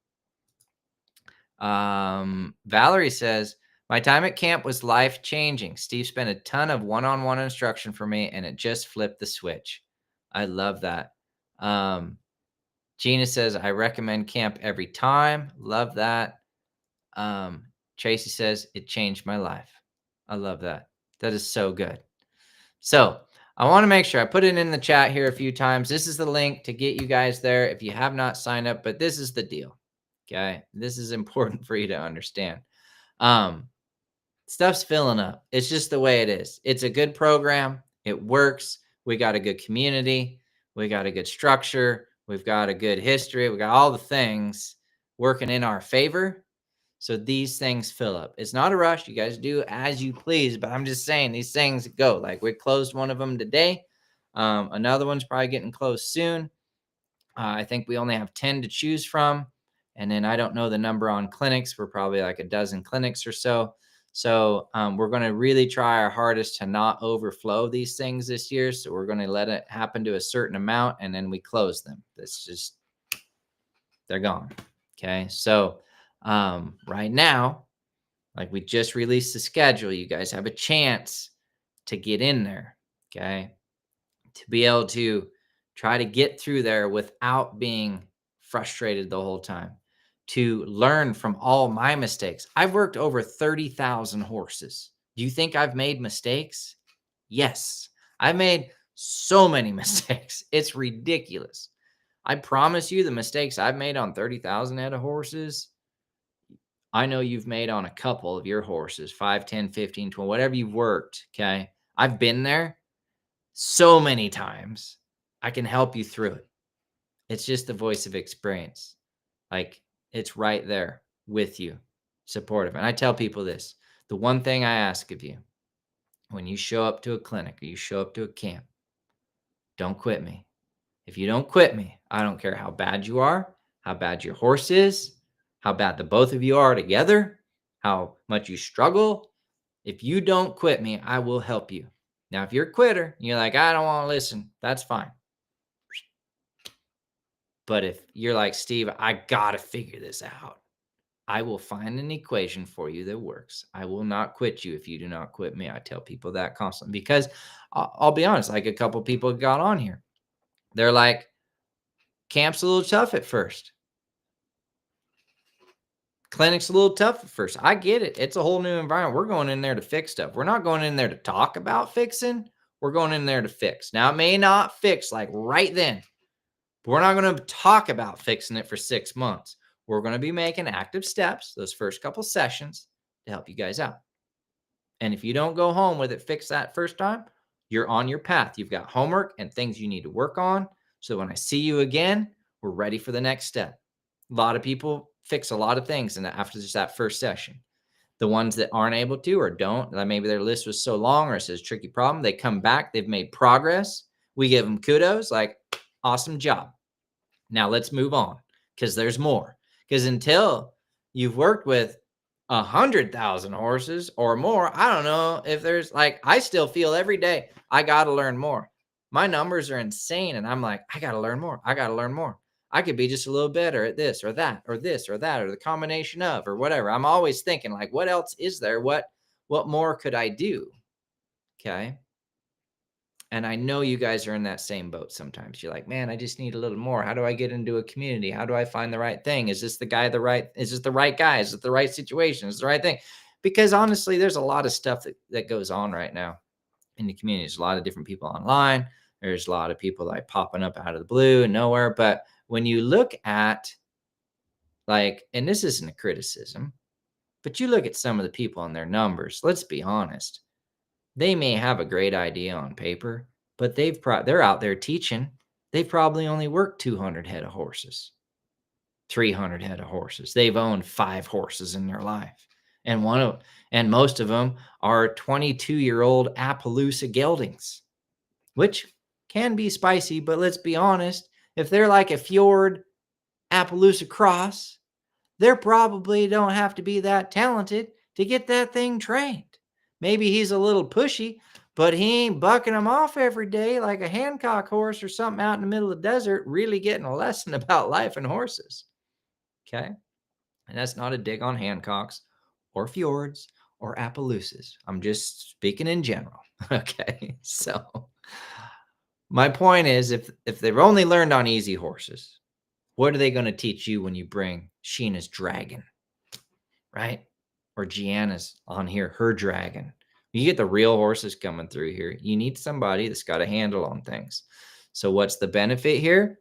Valerie says, my time at camp was life-changing. Steve spent a ton of one-on-one instruction for me, and it just flipped the switch. I love that. Gina says, I recommend camp every time. Love that. Tracy says, it changed my life. I love that. That is so good. So I want to make sure I put it in the chat here a few times. This is the link to get you guys there if you have not signed up, but this is the deal. Okay. This is important for you to understand. Stuff's filling up. It's just the way it is. It's a good program. It works. We got a good community. We got a good structure. We've got a good history. We got all the things working in our favor. So these things fill up. It's not a rush. You guys do as you please, but I'm just saying these things go. Like we closed one of them today. Another one's probably getting closed soon. I think we only have 10 to choose from. And then I don't know the number on clinics. We're probably like a dozen clinics or so. So we're going to really try our hardest to not overflow these things this year. So we're going to let it happen to a certain amount and then we close them. It's just, they're gone. Okay. So right now, like we just released the schedule, you guys have a chance to get in there, okay? To be able to try to get through there without being frustrated the whole time, to learn from all my mistakes. I've worked over 30,000 horses. Do you think I've made mistakes? Yes, I've made so many mistakes. It's ridiculous. I promise you the mistakes I've made on 30,000 head of horses, I know you've made on a couple of your horses, 5, 10, 15, 12, whatever you've worked, okay? I've been there so many times. I can help you through it. It's just the voice of experience. Like, it's right there with you, supportive. And I tell people this, the one thing I ask of you, when you show up to a clinic or you show up to a camp, don't quit me. If you don't quit me, I don't care how bad you are, how bad your horse is, how bad the both of you are together, how much you struggle. If you don't quit me, I will help you. Now, if you're a quitter, and you're like, I don't want to listen, that's fine. But if you're like, Steve, I got to figure this out, I will find an equation for you that works. I will not quit you if you do not quit me. I tell people that constantly because I'll be honest, like a couple people got on here. They're like, camp's a little tough at first. Clinic's a little tough at first. I get it. It's a whole new environment. We're going in there to fix stuff. We're not going in there to talk about fixing. We're going in there to fix. Now, it may not fix like right then, but we're not going to talk about fixing it for 6 months. We're going to be making active steps those first couple sessions to help you guys out. And if you don't go home with it fixed that first time, you're on your path. You've got homework and things you need to work on. So when I see you again, we're ready for the next step. A lot of people fix a lot of things after just that first session. The ones that aren't able to or don't, maybe their list was so long or it says tricky problem, they come back, they've made progress. We give them kudos, like, awesome job. Now let's move on because there's more. Because until you've worked with 100,000 horses or more, I don't know if there's I still feel every day, I got to learn more. My numbers are insane. And I'm like, I got to learn more. I got to learn more. I could be just a little better at this or that, or this or that, or the combination of, or whatever. I'm always thinking like, what else is there? What more could I do? Okay. And I know you guys are in that same boat sometimes. You're like, man, I just need a little more. How do I get into a community? How do I find the right thing? Is this the guy is this the right guy? Is it the right situation? Is it the right thing? Because honestly, there's a lot of stuff that goes on right now in the community. There's a lot of different people online. There's a lot of people popping up out of the blue and nowhere. But when you look at and this isn't a criticism, but you look at some of the people and their numbers, let's be honest. They may have a great idea on paper, but they're out there teaching. They've probably only worked 200 head of horses, 300 head of horses. They've owned 5 horses in their life. And most of them are 22-year-old Appaloosa geldings, which can be spicy, but let's be honest. If they're like a Fjord Appaloosa cross, they probably don't have to be that talented to get that thing trained. Maybe he's a little pushy, but he ain't bucking them off every day like a Hancock horse or something out in the middle of the desert, really getting a lesson about life and horses. Okay. And that's not a dig on Hancocks or Fjords or Appaloosas. I'm just speaking in general. Okay. So my point is, if they've only learned on easy horses, what are they going to teach you when you bring Sheena's dragon, right? Or Gianna's on here, her dragon. You get the real horses coming through here. You need somebody that's got a handle on things. So what's the benefit here?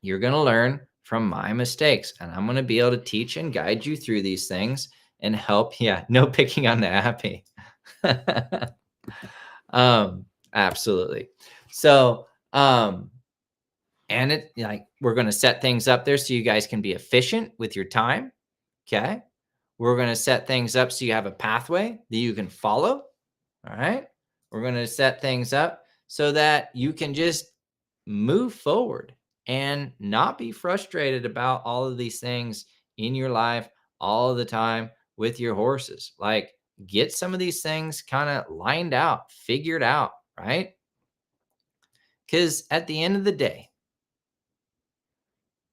You're going to learn from my mistakes, and I'm going to be able to teach and guide you through these things and help. Yeah, no picking on the happy. Absolutely. So, and we're going to set things up there so you guys can be efficient with your time. Okay. We're going to set things up so you have a pathway that you can follow. All right. We're going to set things up so that you can just move forward and not be frustrated about all of these things in your life all the time with your horses. Get some of these things kind of lined out, figured out, right? Because at the end of the day,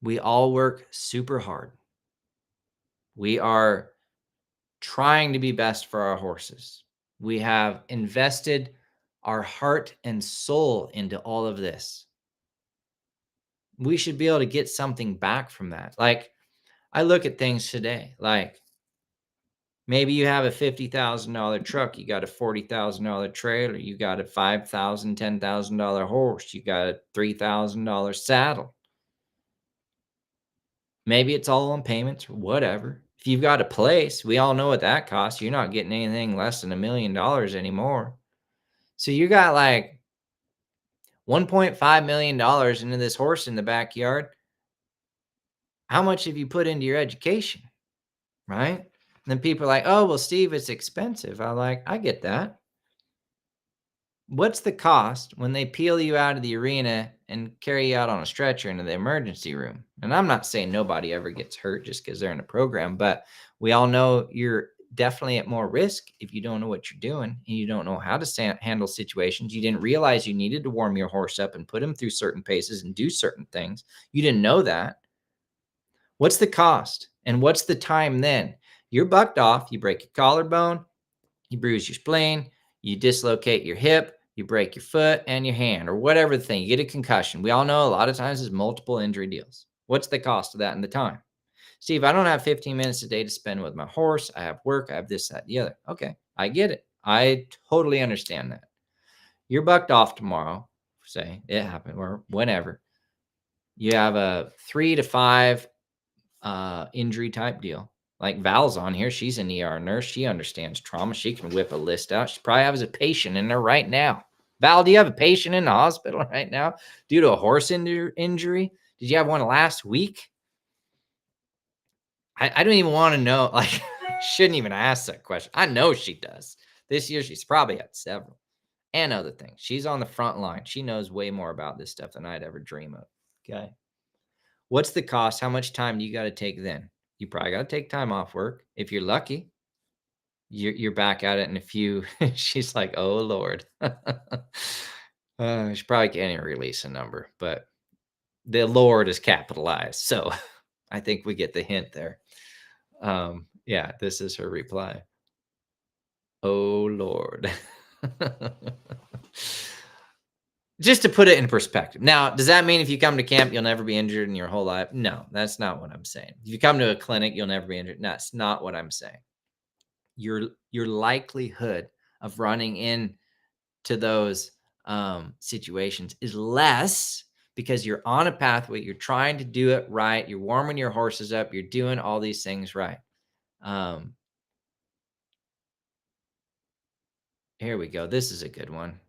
we all work super hard. We are trying to be best for our horses. We have invested our heart and soul into all of this. We should be able to get something back from that. I look at things today, maybe you have a $50,000 truck, you got a $40,000 trailer, you got a $5,000, $10,000 horse, you got a $3,000 saddle. Maybe it's all on payments or whatever. If you've got a place, we all know what that costs. You're not getting anything less than $1 million anymore. So you got $1.5 million into this horse in the backyard. How much have you put into your education? Right? And then people are like, oh, well, Steve, it's expensive. I'm like, I get that. What's the cost when they peel you out of the arena and carry you out on a stretcher into the emergency room? And I'm not saying nobody ever gets hurt just because they're in a program, but we all know you're definitely at more risk if you don't know what you're doing and you don't know how to handle situations. You didn't realize you needed to warm your horse up and put him through certain paces and do certain things. You didn't know that. What's the cost? And what's the time then? You're bucked off. You break your collarbone. You bruise your spleen. You dislocate your hip. You break your foot and your hand or whatever the thing. You get a concussion. We all know a lot of times there's multiple injury deals. What's the cost of that and the time? Steve, I don't have 15 minutes a day to spend with my horse. I have work. I have this, that, the other. Okay, I get it. I totally understand that. You're bucked off tomorrow, say it happened, or whenever. You have a 3 to 5 injury type deal. Like Val's on here. She's an ER nurse. She understands trauma. She can whip a list out. She probably has a patient in there right now. Val, do you have a patient in the hospital right now due to a horse injury? Did you have one last week? I don't even want to know. Like, shouldn't even ask that question. I know she does. This year, she's probably had several and other things. She's on the front line. She knows way more about this stuff than I'd ever dream of. Okay. What's the cost? How much time do you got to take then? You probably got to take time off work. If you're lucky, you're back at it in a few. She's like, oh, Lord. She probably can't even release a number, but the Lord is capitalized. So I think we get the hint there. Yeah, this is her reply. Oh, Lord. Just to put it in perspective. Now, does that mean if you come to camp, you'll never be injured in your whole life? No, that's not what I'm saying. If you come to a clinic, you'll never be injured. That's not what I'm saying. Your likelihood of running into those situations is less because you're on a pathway. You're trying to do it right. You're warming your horses up. You're doing all these things right. Here we go. This is a good one.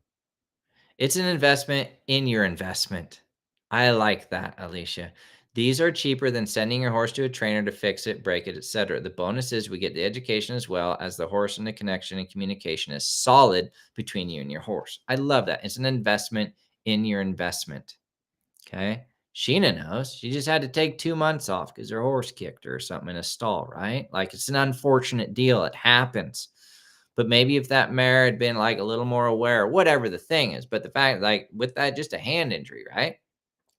It's an investment in your investment. I like that, Alicia. These are cheaper than sending your horse to a trainer to fix it, break it, etc. The bonus is we get the education as well as the horse, and the connection and communication is solid between you and your horse. I love that. It's an investment in your investment. Okay. Sheena knows. She just had to take 2 months off because her horse kicked her or something in a stall, right? Like, it's an unfortunate deal. It happens. But maybe if that mare had been like a little more aware, whatever the thing is, but the fact, like with that, just a hand injury, right?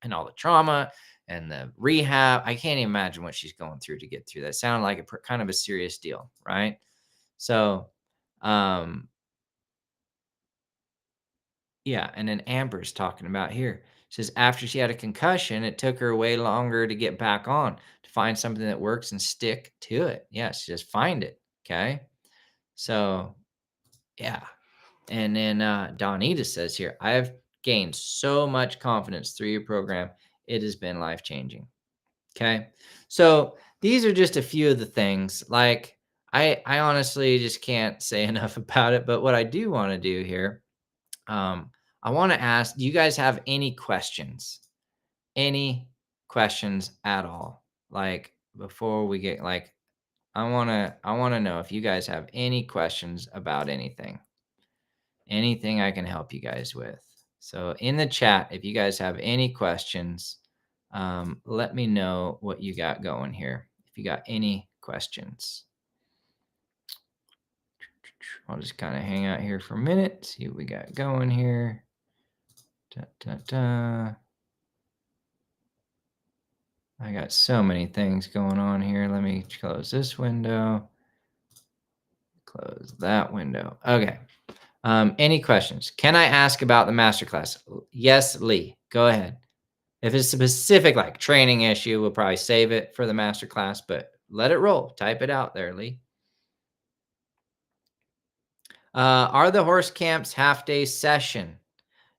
And all the trauma and the rehab, I can't even imagine what she's going through to get through that. Sounded like a kind of a serious deal, right? So, yeah. And then Amber's talking about here. Says after she had a concussion, it took her way longer to get back on, to find something that works and stick to it. Yes, just find it. Okay. So, yeah. And then Donita says here, I have gained so much confidence through your program. It has been life-changing. Okay. So these are just a few of the things. Like, I honestly just can't say enough about it. But what I do want to do here, I want to ask, do you guys have any questions? Any questions at all? Like, before we get, like, I want to know if you guys have any questions about anything I can help you guys with. So in the chat, if you guys have any questions, let me know what you got going here. If you got any questions, I'll just kind of hang out here for a minute, see what we got going here. I got so many things going on here. Let me close this window, close that window. Okay. Any questions? Can I ask about the masterclass? Yes, Lee, go ahead. If it's a specific like training issue, we'll probably save it for the masterclass, but let it roll. Type it out there, Lee. Are the horse camps half-day session?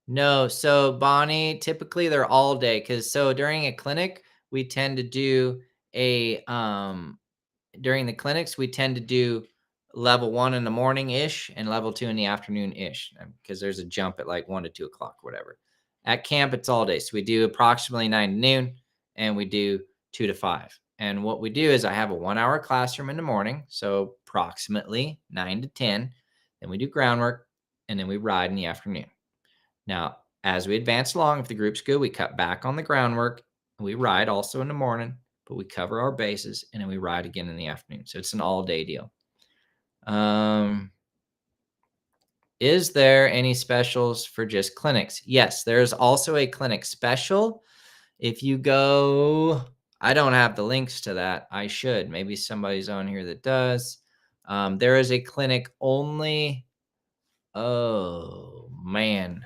No. So Bonnie, typically they're all day, because so during a clinic, we tend to do a during the clinics, we tend to do level 1 in the morning-ish and level 2 in the afternoon-ish, because there's a jump at like 1 to 2 o'clock, whatever. At camp, it's all day. So we do approximately 9 to noon, and we do 2 to 5. And what we do is I have a 1-hour classroom in the morning, so approximately 9 to 10. Then we do groundwork, and then we ride in the afternoon. Now, as we advance along, if the group's good, we cut back on the groundwork, and we ride also in the morning, but we cover our bases, and then we ride again in the afternoon. So it's an all-day deal. Is there any specials for just clinics? Yes, there's also a clinic special. If you go, I don't have the links to that. I should. Maybe somebody's on here that does. There is a clinic only. Oh, man.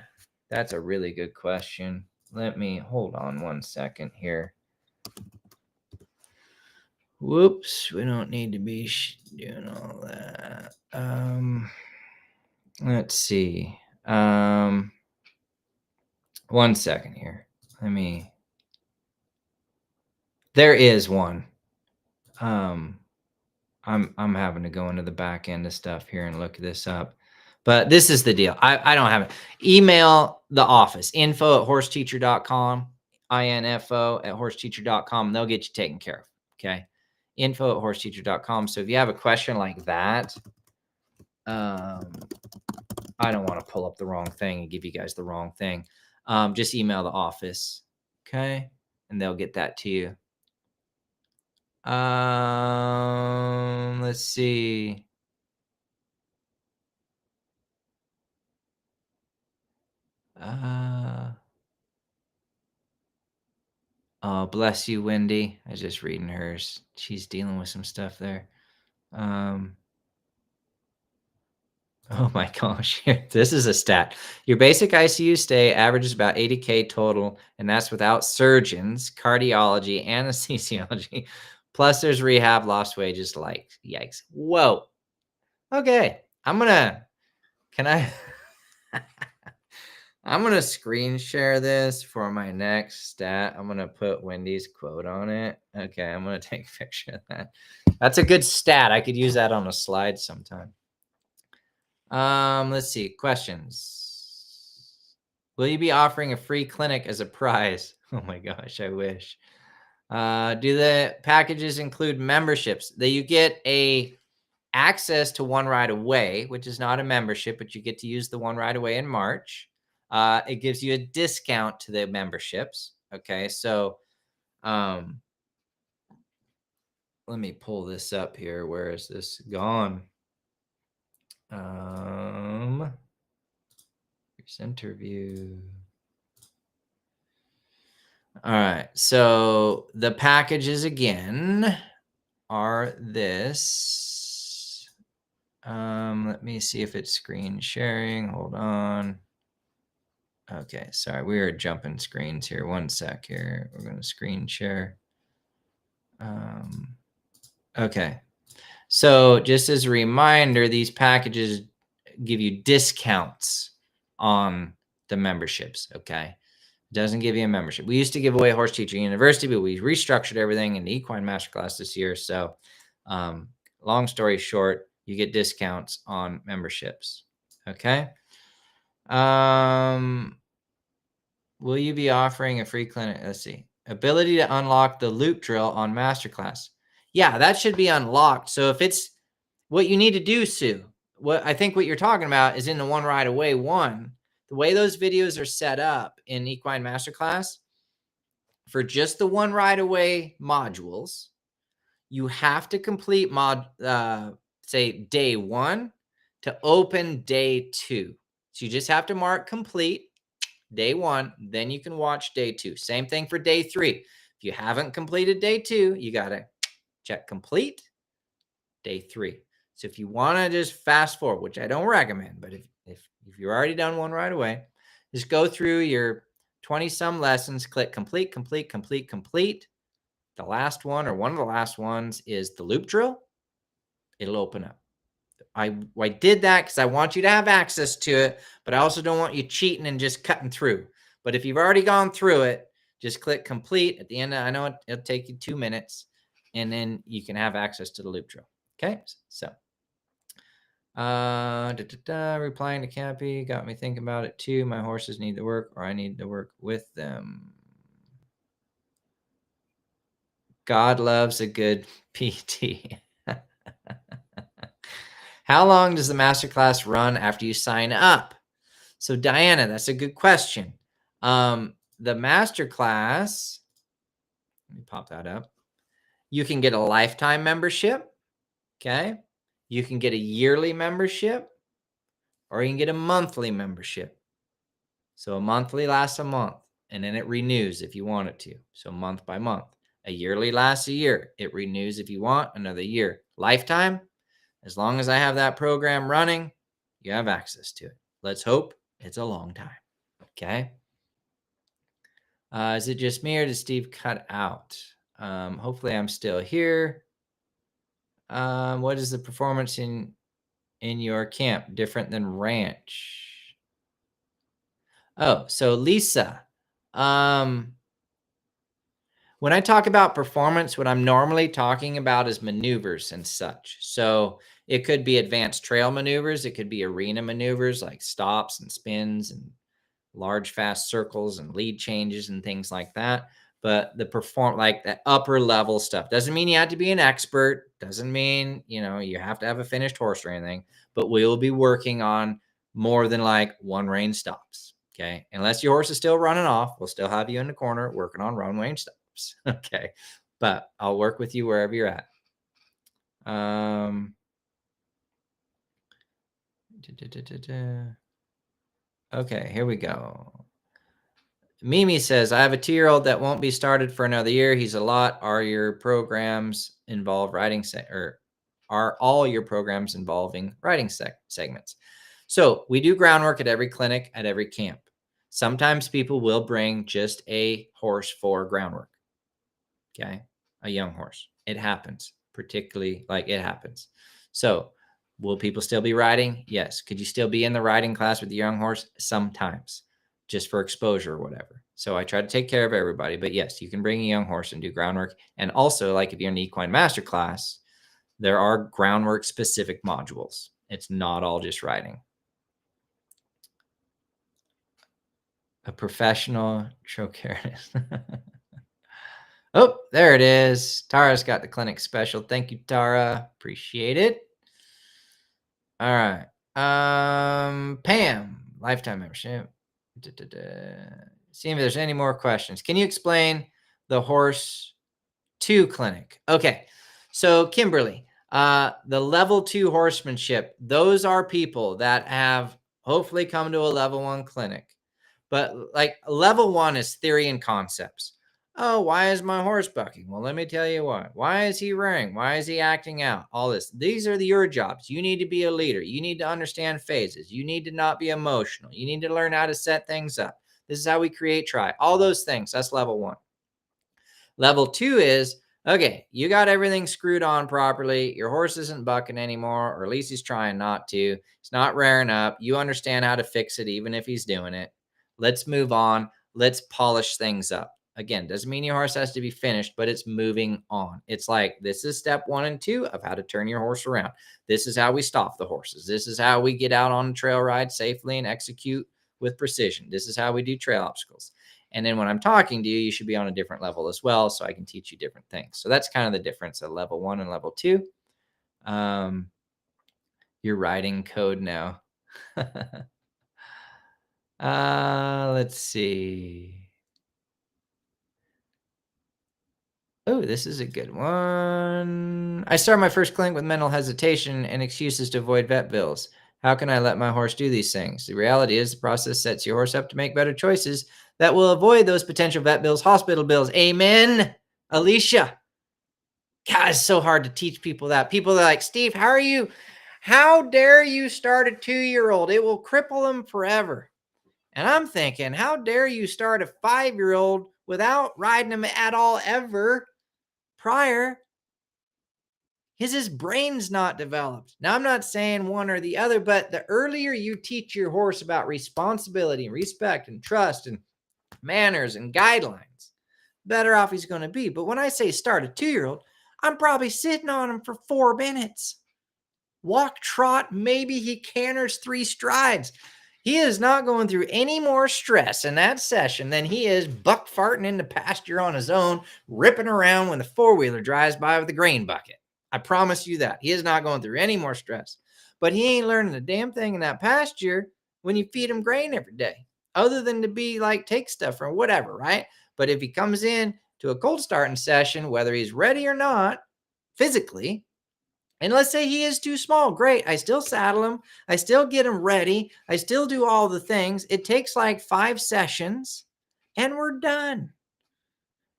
That's a really good question. Let me hold on 1 second here. Whoops. We don't need to be doing all that. Let's see. 1 second here. There is one. I'm having to go into the back end of stuff here and look this up. But this is the deal. I don't have it. Email the office, info@horseteacher.com, info@horseteacher.com, and they'll get you taken care of. Okay. Info@horseteacher.com. So if you have a question like that, I don't want to pull up the wrong thing and give you guys the wrong thing. Just email the office. Okay. And they'll get that to you. Let's see. Oh, bless you, Wendy. I was just reading hers. She's dealing with some stuff there. Oh my gosh, this is a stat. Your basic ICU stay averages about $80K total, and that's without surgeons, cardiology, anesthesiology. Plus there's rehab, lost wages, like, yikes. Whoa. Okay, I'm gonna screen share this for my next stat. I'm gonna put Wendy's quote on it. Okay, I'm gonna take a picture of that. That's a good stat. I could use that on a slide sometime. Let's see. Questions. Will you be offering a free clinic as a prize? Oh my gosh, I wish. Do the packages include memberships? That you get a access to One Ride Away, which is not a membership, but you get to use the One Ride Away in March. It gives you a discount to the memberships. Okay, so let me pull this up here. Where is this gone? Center view. All right, so the packages again are this. Let me see if it's screen sharing. Hold on. Okay, sorry, we are jumping screens here. One sec here. We're going to screen share. Okay, so just as a reminder, these packages give you discounts on the memberships. Okay, it doesn't give you a membership. We used to give away Horse Teacher University, but we restructured everything into Equine Masterclass this year. So, long story short, you get discounts on memberships. Okay. Will you be offering a free clinic? Let's see. Ability to unlock the loop drill on Masterclass. Yeah, that should be unlocked. So if it's what you need to do, Sue, what I think what you're talking about is in the One Ride Away one, the way those videos are set up in Equine Masterclass, for just the One Ride Away modules, you have to complete say day 1 to open day 2. So you just have to mark complete day 1, then you can watch day 2. Same thing for day 3. If you haven't completed day 2, you got to check complete day 3. So if you want to just fast forward, which I don't recommend, but if you've already done One Ride Away, just go through your 20 some lessons, click complete, complete, complete, complete. The last one or one of the last ones is the loop drill. It'll open up. I did that because I want you to have access to it, but I also don't want you cheating and just cutting through. But if you've already gone through it, just click complete at the end. I know it'll take you 2 minutes, and then you can have access to the loop drill. Okay, so replying to Cappy got me thinking about it too. My horses need the work, or I need to work with them. God loves a good PT. How long does the masterclass run after you sign up? So Diana, that's a good question. The masterclass, let me pop that up. You can get a lifetime membership. Okay. You can get a yearly membership, or you can get a monthly membership. So a monthly lasts a month, and then it renews if you want it to. So month by month. A yearly lasts a year. It renews if you want another year. Lifetime, as long as I have that program running, you have access to it. Let's hope it's a long time. Okay. Is it just me, or did Steve cut out? Hopefully I'm still here. What is the performance in your camp different than ranch? Oh, so Lisa, When I talk about performance, what I'm normally talking about is maneuvers and such. So it could be advanced trail maneuvers. It could be arena maneuvers like stops and spins and large fast circles and lead changes and things like that. But like the upper level stuff doesn't mean you have to be an expert. Doesn't mean, you have to have a finished horse or anything, but we'll be working on more than like one range stops. Okay. Unless your horse is still running off, we'll still have you in the corner working on run range stops. Okay. But I'll work with you wherever you're at. Okay, here we go. Mimi says, I have a 2-year-old that won't be started for another year. He's a lot. Are your programs involve riding or are all your programs involving riding segments? So we do groundwork at every clinic, at every camp. Sometimes people will bring just a horse for groundwork. Okay. A young horse. It happens, particularly like it happens. So will people still be riding? Yes. Could you still be in the riding class with the young horse? Sometimes, just for exposure or whatever. So I try to take care of everybody, but yes, you can bring a young horse and do groundwork. And also, like if you're in equine master class, there are groundwork specific modules. It's not all just riding. A professional trocarist. Oh, there it is. Tara's got the clinic special. Thank you, Tara. Appreciate it. All right. Pam, lifetime membership. See if there's any more questions. Can you explain the horse 2 clinic? Okay. So Kimberly, the level 2 horsemanship, those are people that have hopefully come to a level 1 clinic. But like level 1 is theory and concepts. Oh, why is my horse bucking? Well, let me tell you what. Why is he rearing? Why is he acting out? All this. These are your jobs. You need to be a leader. You need to understand phases. You need to not be emotional. You need to learn how to set things up. This is how we create try. All those things. That's level 1. Level 2 is, okay, you got everything screwed on properly. Your horse isn't bucking anymore, or at least he's trying not to. He's not rearing up. You understand how to fix it, even if he's doing it. Let's move on. Let's polish things up. Again, doesn't mean your horse has to be finished, but it's moving on. It's like, this is step 1 and 2 of how to turn your horse around. This is how we stop the horses. This is how we get out on a trail ride safely and execute with precision. This is how we do trail obstacles. And then when I'm talking to you, you should be on a different level as well, so I can teach you different things. So that's kind of the difference of level 1 and level 2. You're writing code now. Let's see. Oh, this is a good one. I started my first clinic with mental hesitation and excuses to avoid vet bills. How can I let my horse do these things? The reality is the process sets your horse up to make better choices that will avoid those potential vet bills, hospital bills. Amen. Alicia. God, it's so hard to teach people that. People are like, Steve, how dare you start a 2-year-old? It will cripple them forever. And I'm thinking, how dare you start a 5-year-old without riding him at all ever prior? His brain's not developed. Now, I'm not saying one or the other, but the earlier you teach your horse about responsibility and respect and trust and manners and guidelines, better off he's going to be. But when I say start a 2-year-old, I'm probably sitting on him for 4 minutes. Walk, trot, maybe he canters 3 strides. He is not going through any more stress in that session than he is buck farting in the pasture on his own, ripping around when the 4-wheeler drives by with the grain bucket. I promise you that. He is not going through any more stress. But he ain't learning a damn thing in that pasture when you feed him grain every day, other than to be like, take stuff or whatever, right? But if he comes in to a cold starting session, whether he's ready or not, physically, and let's say he is too small, great. I still saddle him. I still get him ready. I still do all the things. It takes like 5 sessions and we're done.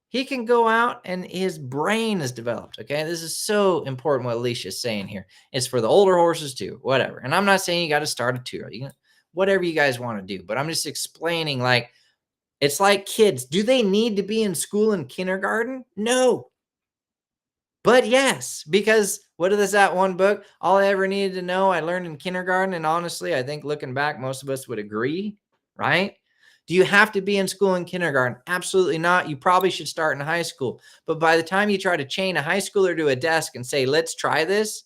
He can go out and his brain is developed. Okay. This is so important what Alicia's saying here. It's for the older horses too, whatever. And I'm not saying you got to start a 2-year-old. Whatever you guys want to do, but I'm just explaining, like, it's like kids. Do they need to be in school in kindergarten? No. But yes, because what is that one book? All I ever needed to know, I learned in kindergarten. And honestly, I think looking back, most of us would agree, right? Do you have to be in school in kindergarten? Absolutely not. You probably should start in high school. But by the time you try to chain a high schooler to a desk and say, let's try this,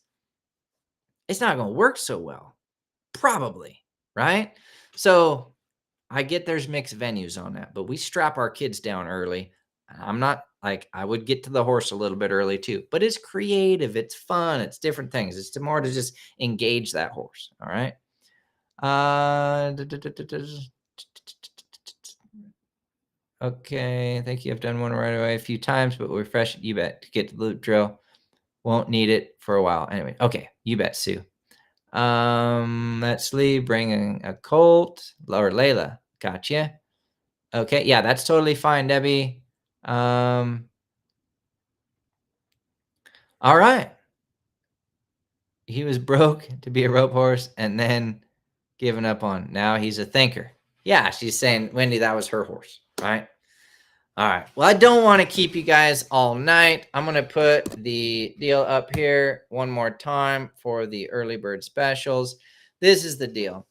it's not going to work so well. Probably, right? So I get there's mixed venues on that, but we strap our kids down early. I'm not like, I would get to the horse a little bit early too, but it's creative, it's fun, it's different things. It's more to just engage that horse. All right. Okay, I think you have done one right away a few times, but we're fresh. You bet. To get the loop drill, won't need it for a while. Anyway, okay, you bet, Sue. That's Lee bringing a colt or Layla. Gotcha. Okay, yeah, that's totally fine, Debbie. All right. He was broke to be a rope horse and then given up on. Now he's a thinker. Yeah, she's saying, Wendy, that was her horse, right? All right. Well, I don't want to keep you guys all night. I'm going to put the deal up here one more time for the early bird specials. This is the deal.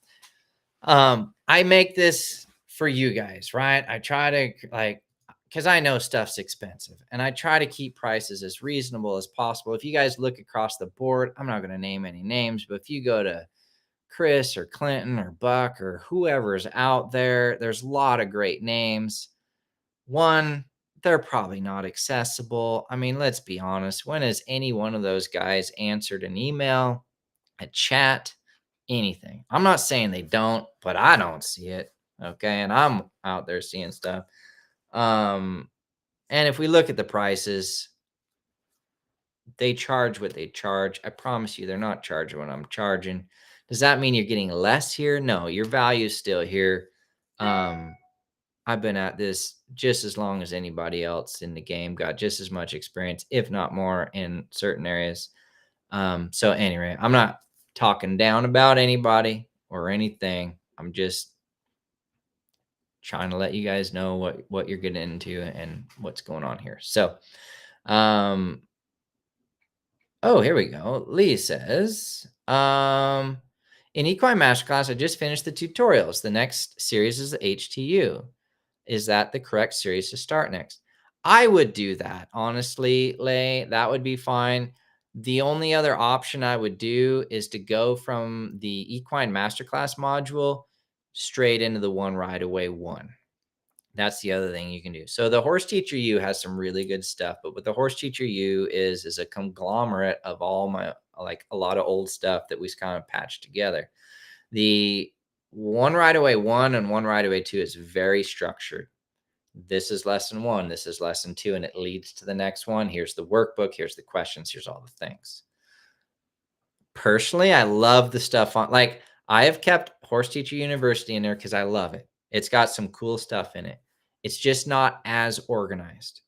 I make this for you guys, right? I try to because I know stuff's expensive and I try to keep prices as reasonable as possible. If you guys look across the board, I'm not going to name any names, but if you go to Chris or Clinton or Buck or whoever's out there, there's a lot of great names. One, they're probably not accessible. I mean, let's be honest. When has any one of those guys answered an email, a chat, anything? I'm not saying they don't, but I don't see it. Okay. And I'm out there seeing stuff. And if we look at the prices, they charge what they charge. I promise you, they're not charging what I'm charging. Does that mean you're getting less here? No, your value is still here. I've been at this just as long as anybody else in the game, got just as much experience, if not more, in certain areas. So anyway, I'm not talking down about anybody or anything. I'm just trying to let you guys know what you're getting into and what's going on here. So, oh, here we go. Lee says, in Equine Masterclass, I just finished the tutorials. The next series is the HTU. Is that the correct series to start next? I would do that. Honestly, Lay, that would be fine. The only other option I would do is to go from the Equine Masterclass module straight into the One Ride Away one. That's the other thing you can do. So the Horse Teacher U has some really good stuff, but what the Horse Teacher U is a conglomerate of all my, like a lot of old stuff that we kind of patched together. The One Ride Away 1 and One Ride Away 2 is very structured. This is lesson 1, this is lesson 2, and it leads to the next one. Here's the workbook, here's the questions, here's all the things. Personally, I love the stuff on, like, I have kept Horse Teacher University in there because I love it. It's got some cool stuff in it. It's just not as organized.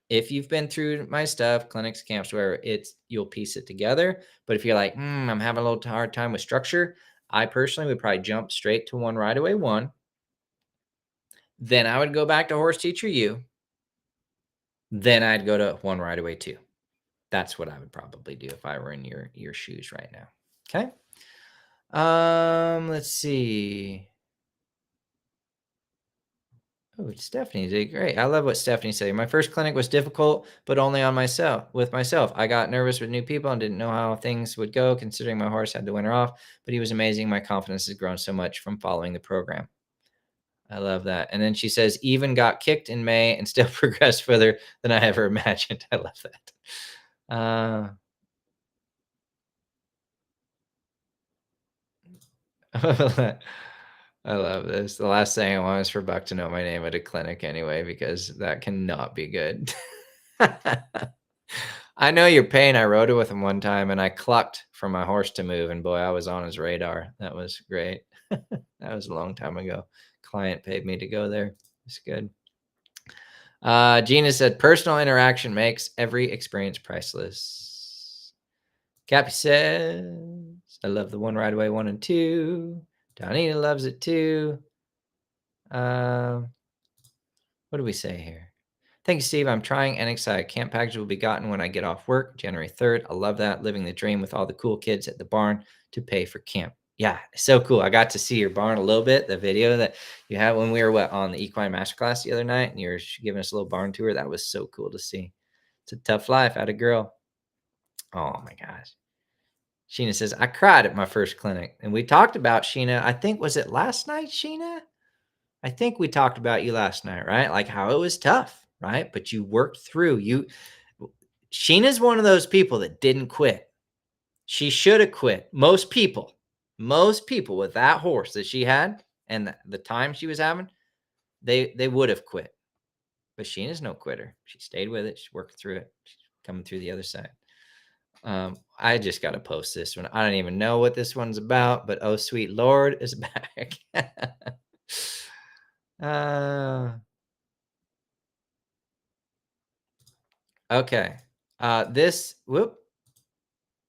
If you've been through my stuff, clinics, camps, where you'll piece it together. But if you're like, I'm having a little hard time with structure, I personally would probably jump straight to One Ride Away 1. Then I would go back to Horse Teacher U. Then I'd go to One Ride Away 2. That's what I would probably do if I were in your shoes right now. Okay. Let's see. Oh, Stephanie did great. I love what Stephanie said. My first clinic was difficult, but only on with myself. I got nervous with new people and didn't know how things would go, considering my horse had the winter off, but he was amazing. My confidence has grown so much from following the program. I love that. And then she says, even got kicked in May and still progressed further than I ever imagined. I love that. I love this. The last thing I want is for Buck to know my name at a clinic anyway, because that cannot be good. I know your pain. I rode it with him one time and I clucked for my horse to move, and boy, I was on his radar. That was great. That was a long time ago. Client paid me to go there. It's good. Gina said, personal interaction makes every experience priceless. Cappy says, I love the One Ride Away 1 and 2. Donita loves it too. What do we say here? Thank you, Steve. I'm trying and excited. Camp package will be gotten when I get off work, January 3rd. I love that. Living the dream with all the cool kids at the barn to pay for camp. Yeah, so cool. I got to see your barn a little bit. The video that you had when we were on the equine masterclass the other night, and you were giving us a little barn tour. That was so cool to see. It's a tough life. Out a girl. Oh my gosh. Sheena says, I cried at my first clinic. And we talked about Sheena. I think, was it last night, Sheena? I think we talked about you last night, right? Like how it was tough, right? But you worked through. Sheena's one of those people that didn't quit. She should have quit. Most people with that horse that she had and the time she was having, they would have quit. But Sheena's no quitter. She stayed with it. She worked through it. She's coming through the other side. I just got to post this one. I don't even know what this one's about, but oh, sweet Lord is back. Okay.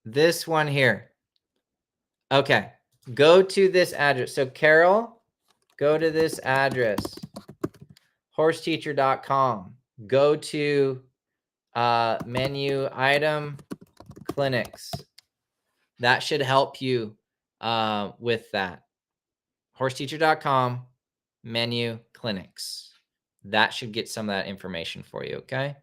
This one here. Okay. Go to this address. So Carol, go to this address, horseteacher.com. Go to menu item clinics. That should help you with that. Horseteacher.com, menu clinics. That should get some of that information for you, okay?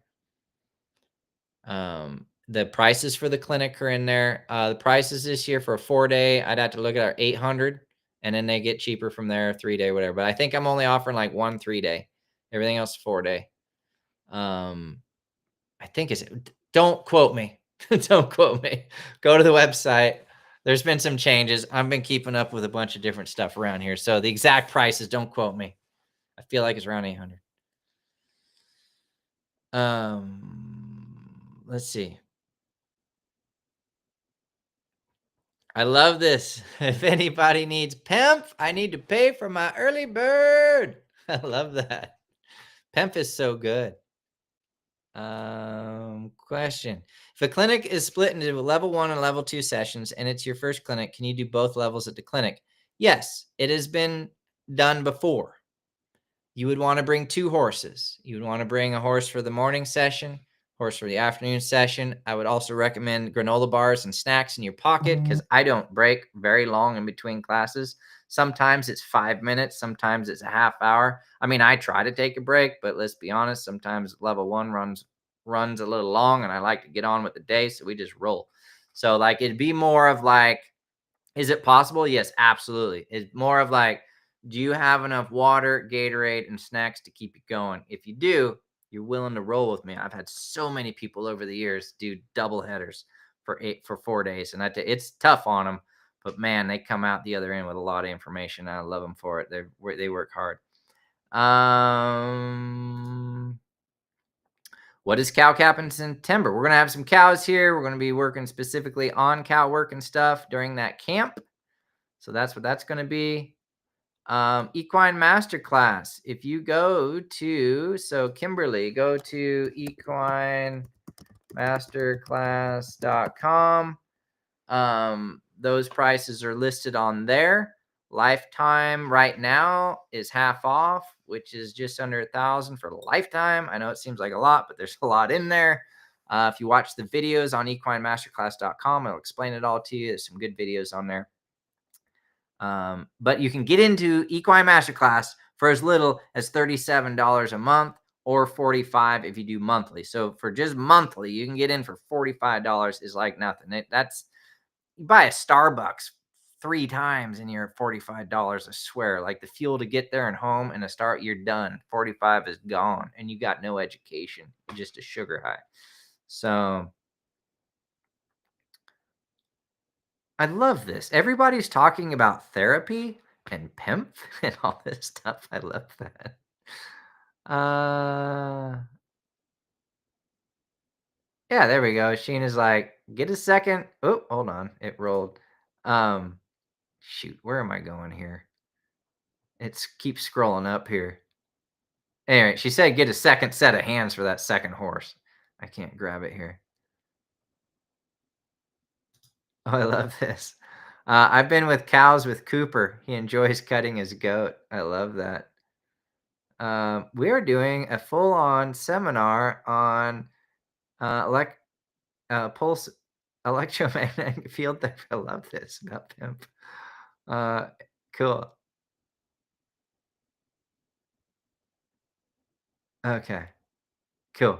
The prices for the clinic are in there. The prices this year for a 4-day, I'd have to look at our 800, and then they get cheaper from there, 3-day, whatever. But I think I'm only offering like 1 3-day. Everything else 4-day. I think don't quote me. Don't quote me. Go to the website. There's been some changes. I've been keeping up with a bunch of different stuff around here. So the exact prices, don't quote me. I feel like it's around 800. Let's see. I love this. If anybody needs PEMF, I need to pay for my early bird. I love that. PEMF is so good. Question. If a clinic is split into level 1 and level 2 sessions and it's your first clinic, can you do both levels at the clinic? Yes, it has been done before. You would want to bring 2 horses. You would want to bring a horse for the morning session, horse for the afternoon session. I would also recommend granola bars and snacks in your pocket because I don't break very long in between classes. Sometimes it's 5 minutes. Sometimes it's a half hour. I mean, I try to take a break, but let's be honest. Sometimes level 1 runs a little long and I like to get on with the day. So we just roll. So like, it'd be more of like, is it possible? Yes, absolutely. It's more of like, do you have enough water, Gatorade, and snacks to keep you going? If you do, you're willing to roll with me. I've had so many people over the years do double headers for 4 days, and it's tough on them. But man, they come out the other end with a lot of information. I love them for it. They work hard. What is cow cap in September? We're gonna have some cows here. We're gonna be working specifically on cow work and stuff during that camp. So that's what that's gonna be. Equine Masterclass. If you go to, so Kimberly, go to equinemasterclass.com. Those prices are listed on there. Lifetime right now is half off, which is just under $1,000 for lifetime. I know it seems like a lot, but there's a lot in there. If you watch the videos on equinemasterclass.com, I'll explain it all to you. There's some good videos on there. But you can get into Equine Masterclass for as little as $37 a month or $45 if you do monthly. So for just monthly, you can get in for $45 is like nothing. That's, you buy a Starbucks 3 times and you're at $45. I swear, like the fuel to get there and home and to start, you're done. 45 is gone and you got no education, just a sugar high. So I love this. Everybody's talking about therapy and PEMF and all this stuff. I love that. Yeah, there we go. Sheena's like, get a second. Oh, hold on. It rolled. Shoot, where am I going here? It's keeps scrolling up here. Anyway, she said get a second set of hands for that second horse. I can't grab it here. Oh, I love this. I've been with cows with Cooper. He enjoys cutting his goat. I love that. We are doing a full-on seminar on pulse electromagnetic field therapy. I love this about PEMF. Cool. Okay. Cool.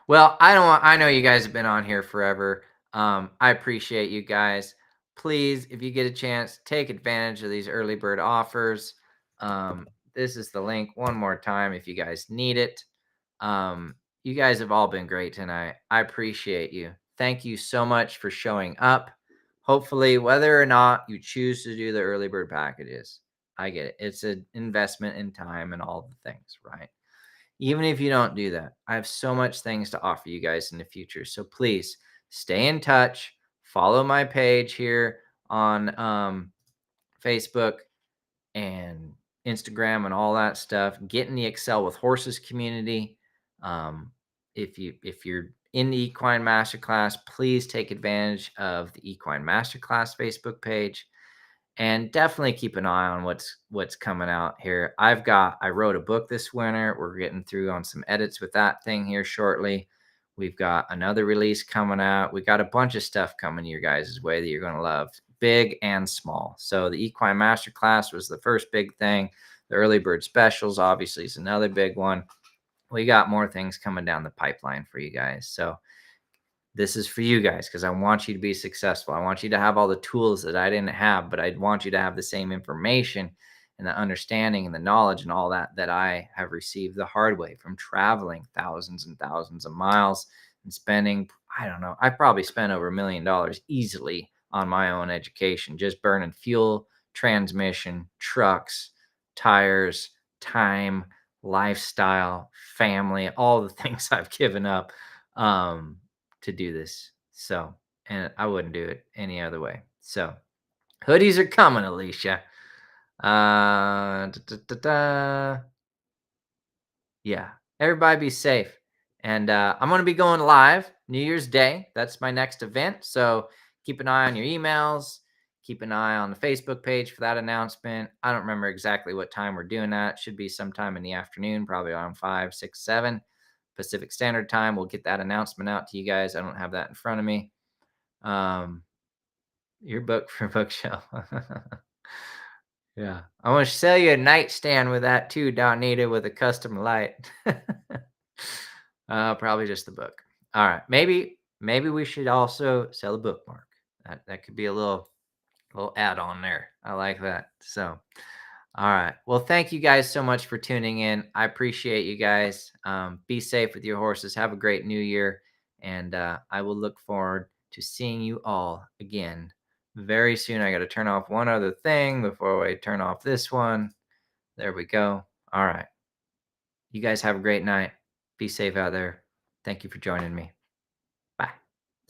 Well, I know you guys have been on here forever. I appreciate you guys. Please, if you get a chance, take advantage of these early bird offers. This is the link one more time if you guys need it. You guys have all been great tonight. I appreciate you. Thank you so much for showing up. Hopefully, whether or not you choose to do the early bird packages, I get it. It's an investment in time and all the things, right? Even if you don't do that, I have so much things to offer you guys in the future. So please stay in touch. Follow my page here on Facebook and Instagram and all that stuff. Get in the Excel with Horses community. If you're in the Equine Masterclass, please take advantage of the Equine Masterclass Facebook page. And definitely keep an eye on what's coming out here. I wrote a book this winter. We're getting through on some edits with that thing here shortly. We've got another release coming out. We got a bunch of stuff coming your guys' way that you're going to love, big and small. So the Equine Masterclass was the first big thing. The early bird specials obviously is another big one. We got more things coming down the pipeline for you guys. So this is for you guys because I want you to be successful. I want you to have all the tools that I didn't have, but I want you to have the same information and the understanding and the knowledge and all that I have received the hard way from traveling thousands and thousands of miles and spending, I don't know, I probably spent over $1 million easily on my own education, just burning fuel, transmission, trucks, tires, time, lifestyle, family, all the things I've given up. To do this. So, and I wouldn't do it any other way. So, hoodies are coming, Alicia. Yeah, everybody be safe. And I'm going to be going live New Year's Day. That's my next event. So, keep an eye on your emails. Keep an eye on the Facebook page for that announcement. I don't remember exactly what time we're doing that. It should be sometime in the afternoon, probably around 5, 6, 7. Pacific Standard Time. We'll get that announcement out to you guys. I don't have that in front of me. Your book for bookshelf. Yeah. I want to sell you a nightstand with that too, Donita, with a custom light. Probably just the book. All right. Maybe we should also sell a bookmark. That could be a little add-on there. I like that. So all right. Well, thank you guys so much for tuning in. I appreciate you guys. Be safe with your horses. Have a great new year. And I will look forward to seeing you all again very soon. I got to turn off one other thing before I turn off this one. There we go. All right. You guys have a great night. Be safe out there. Thank you for joining me.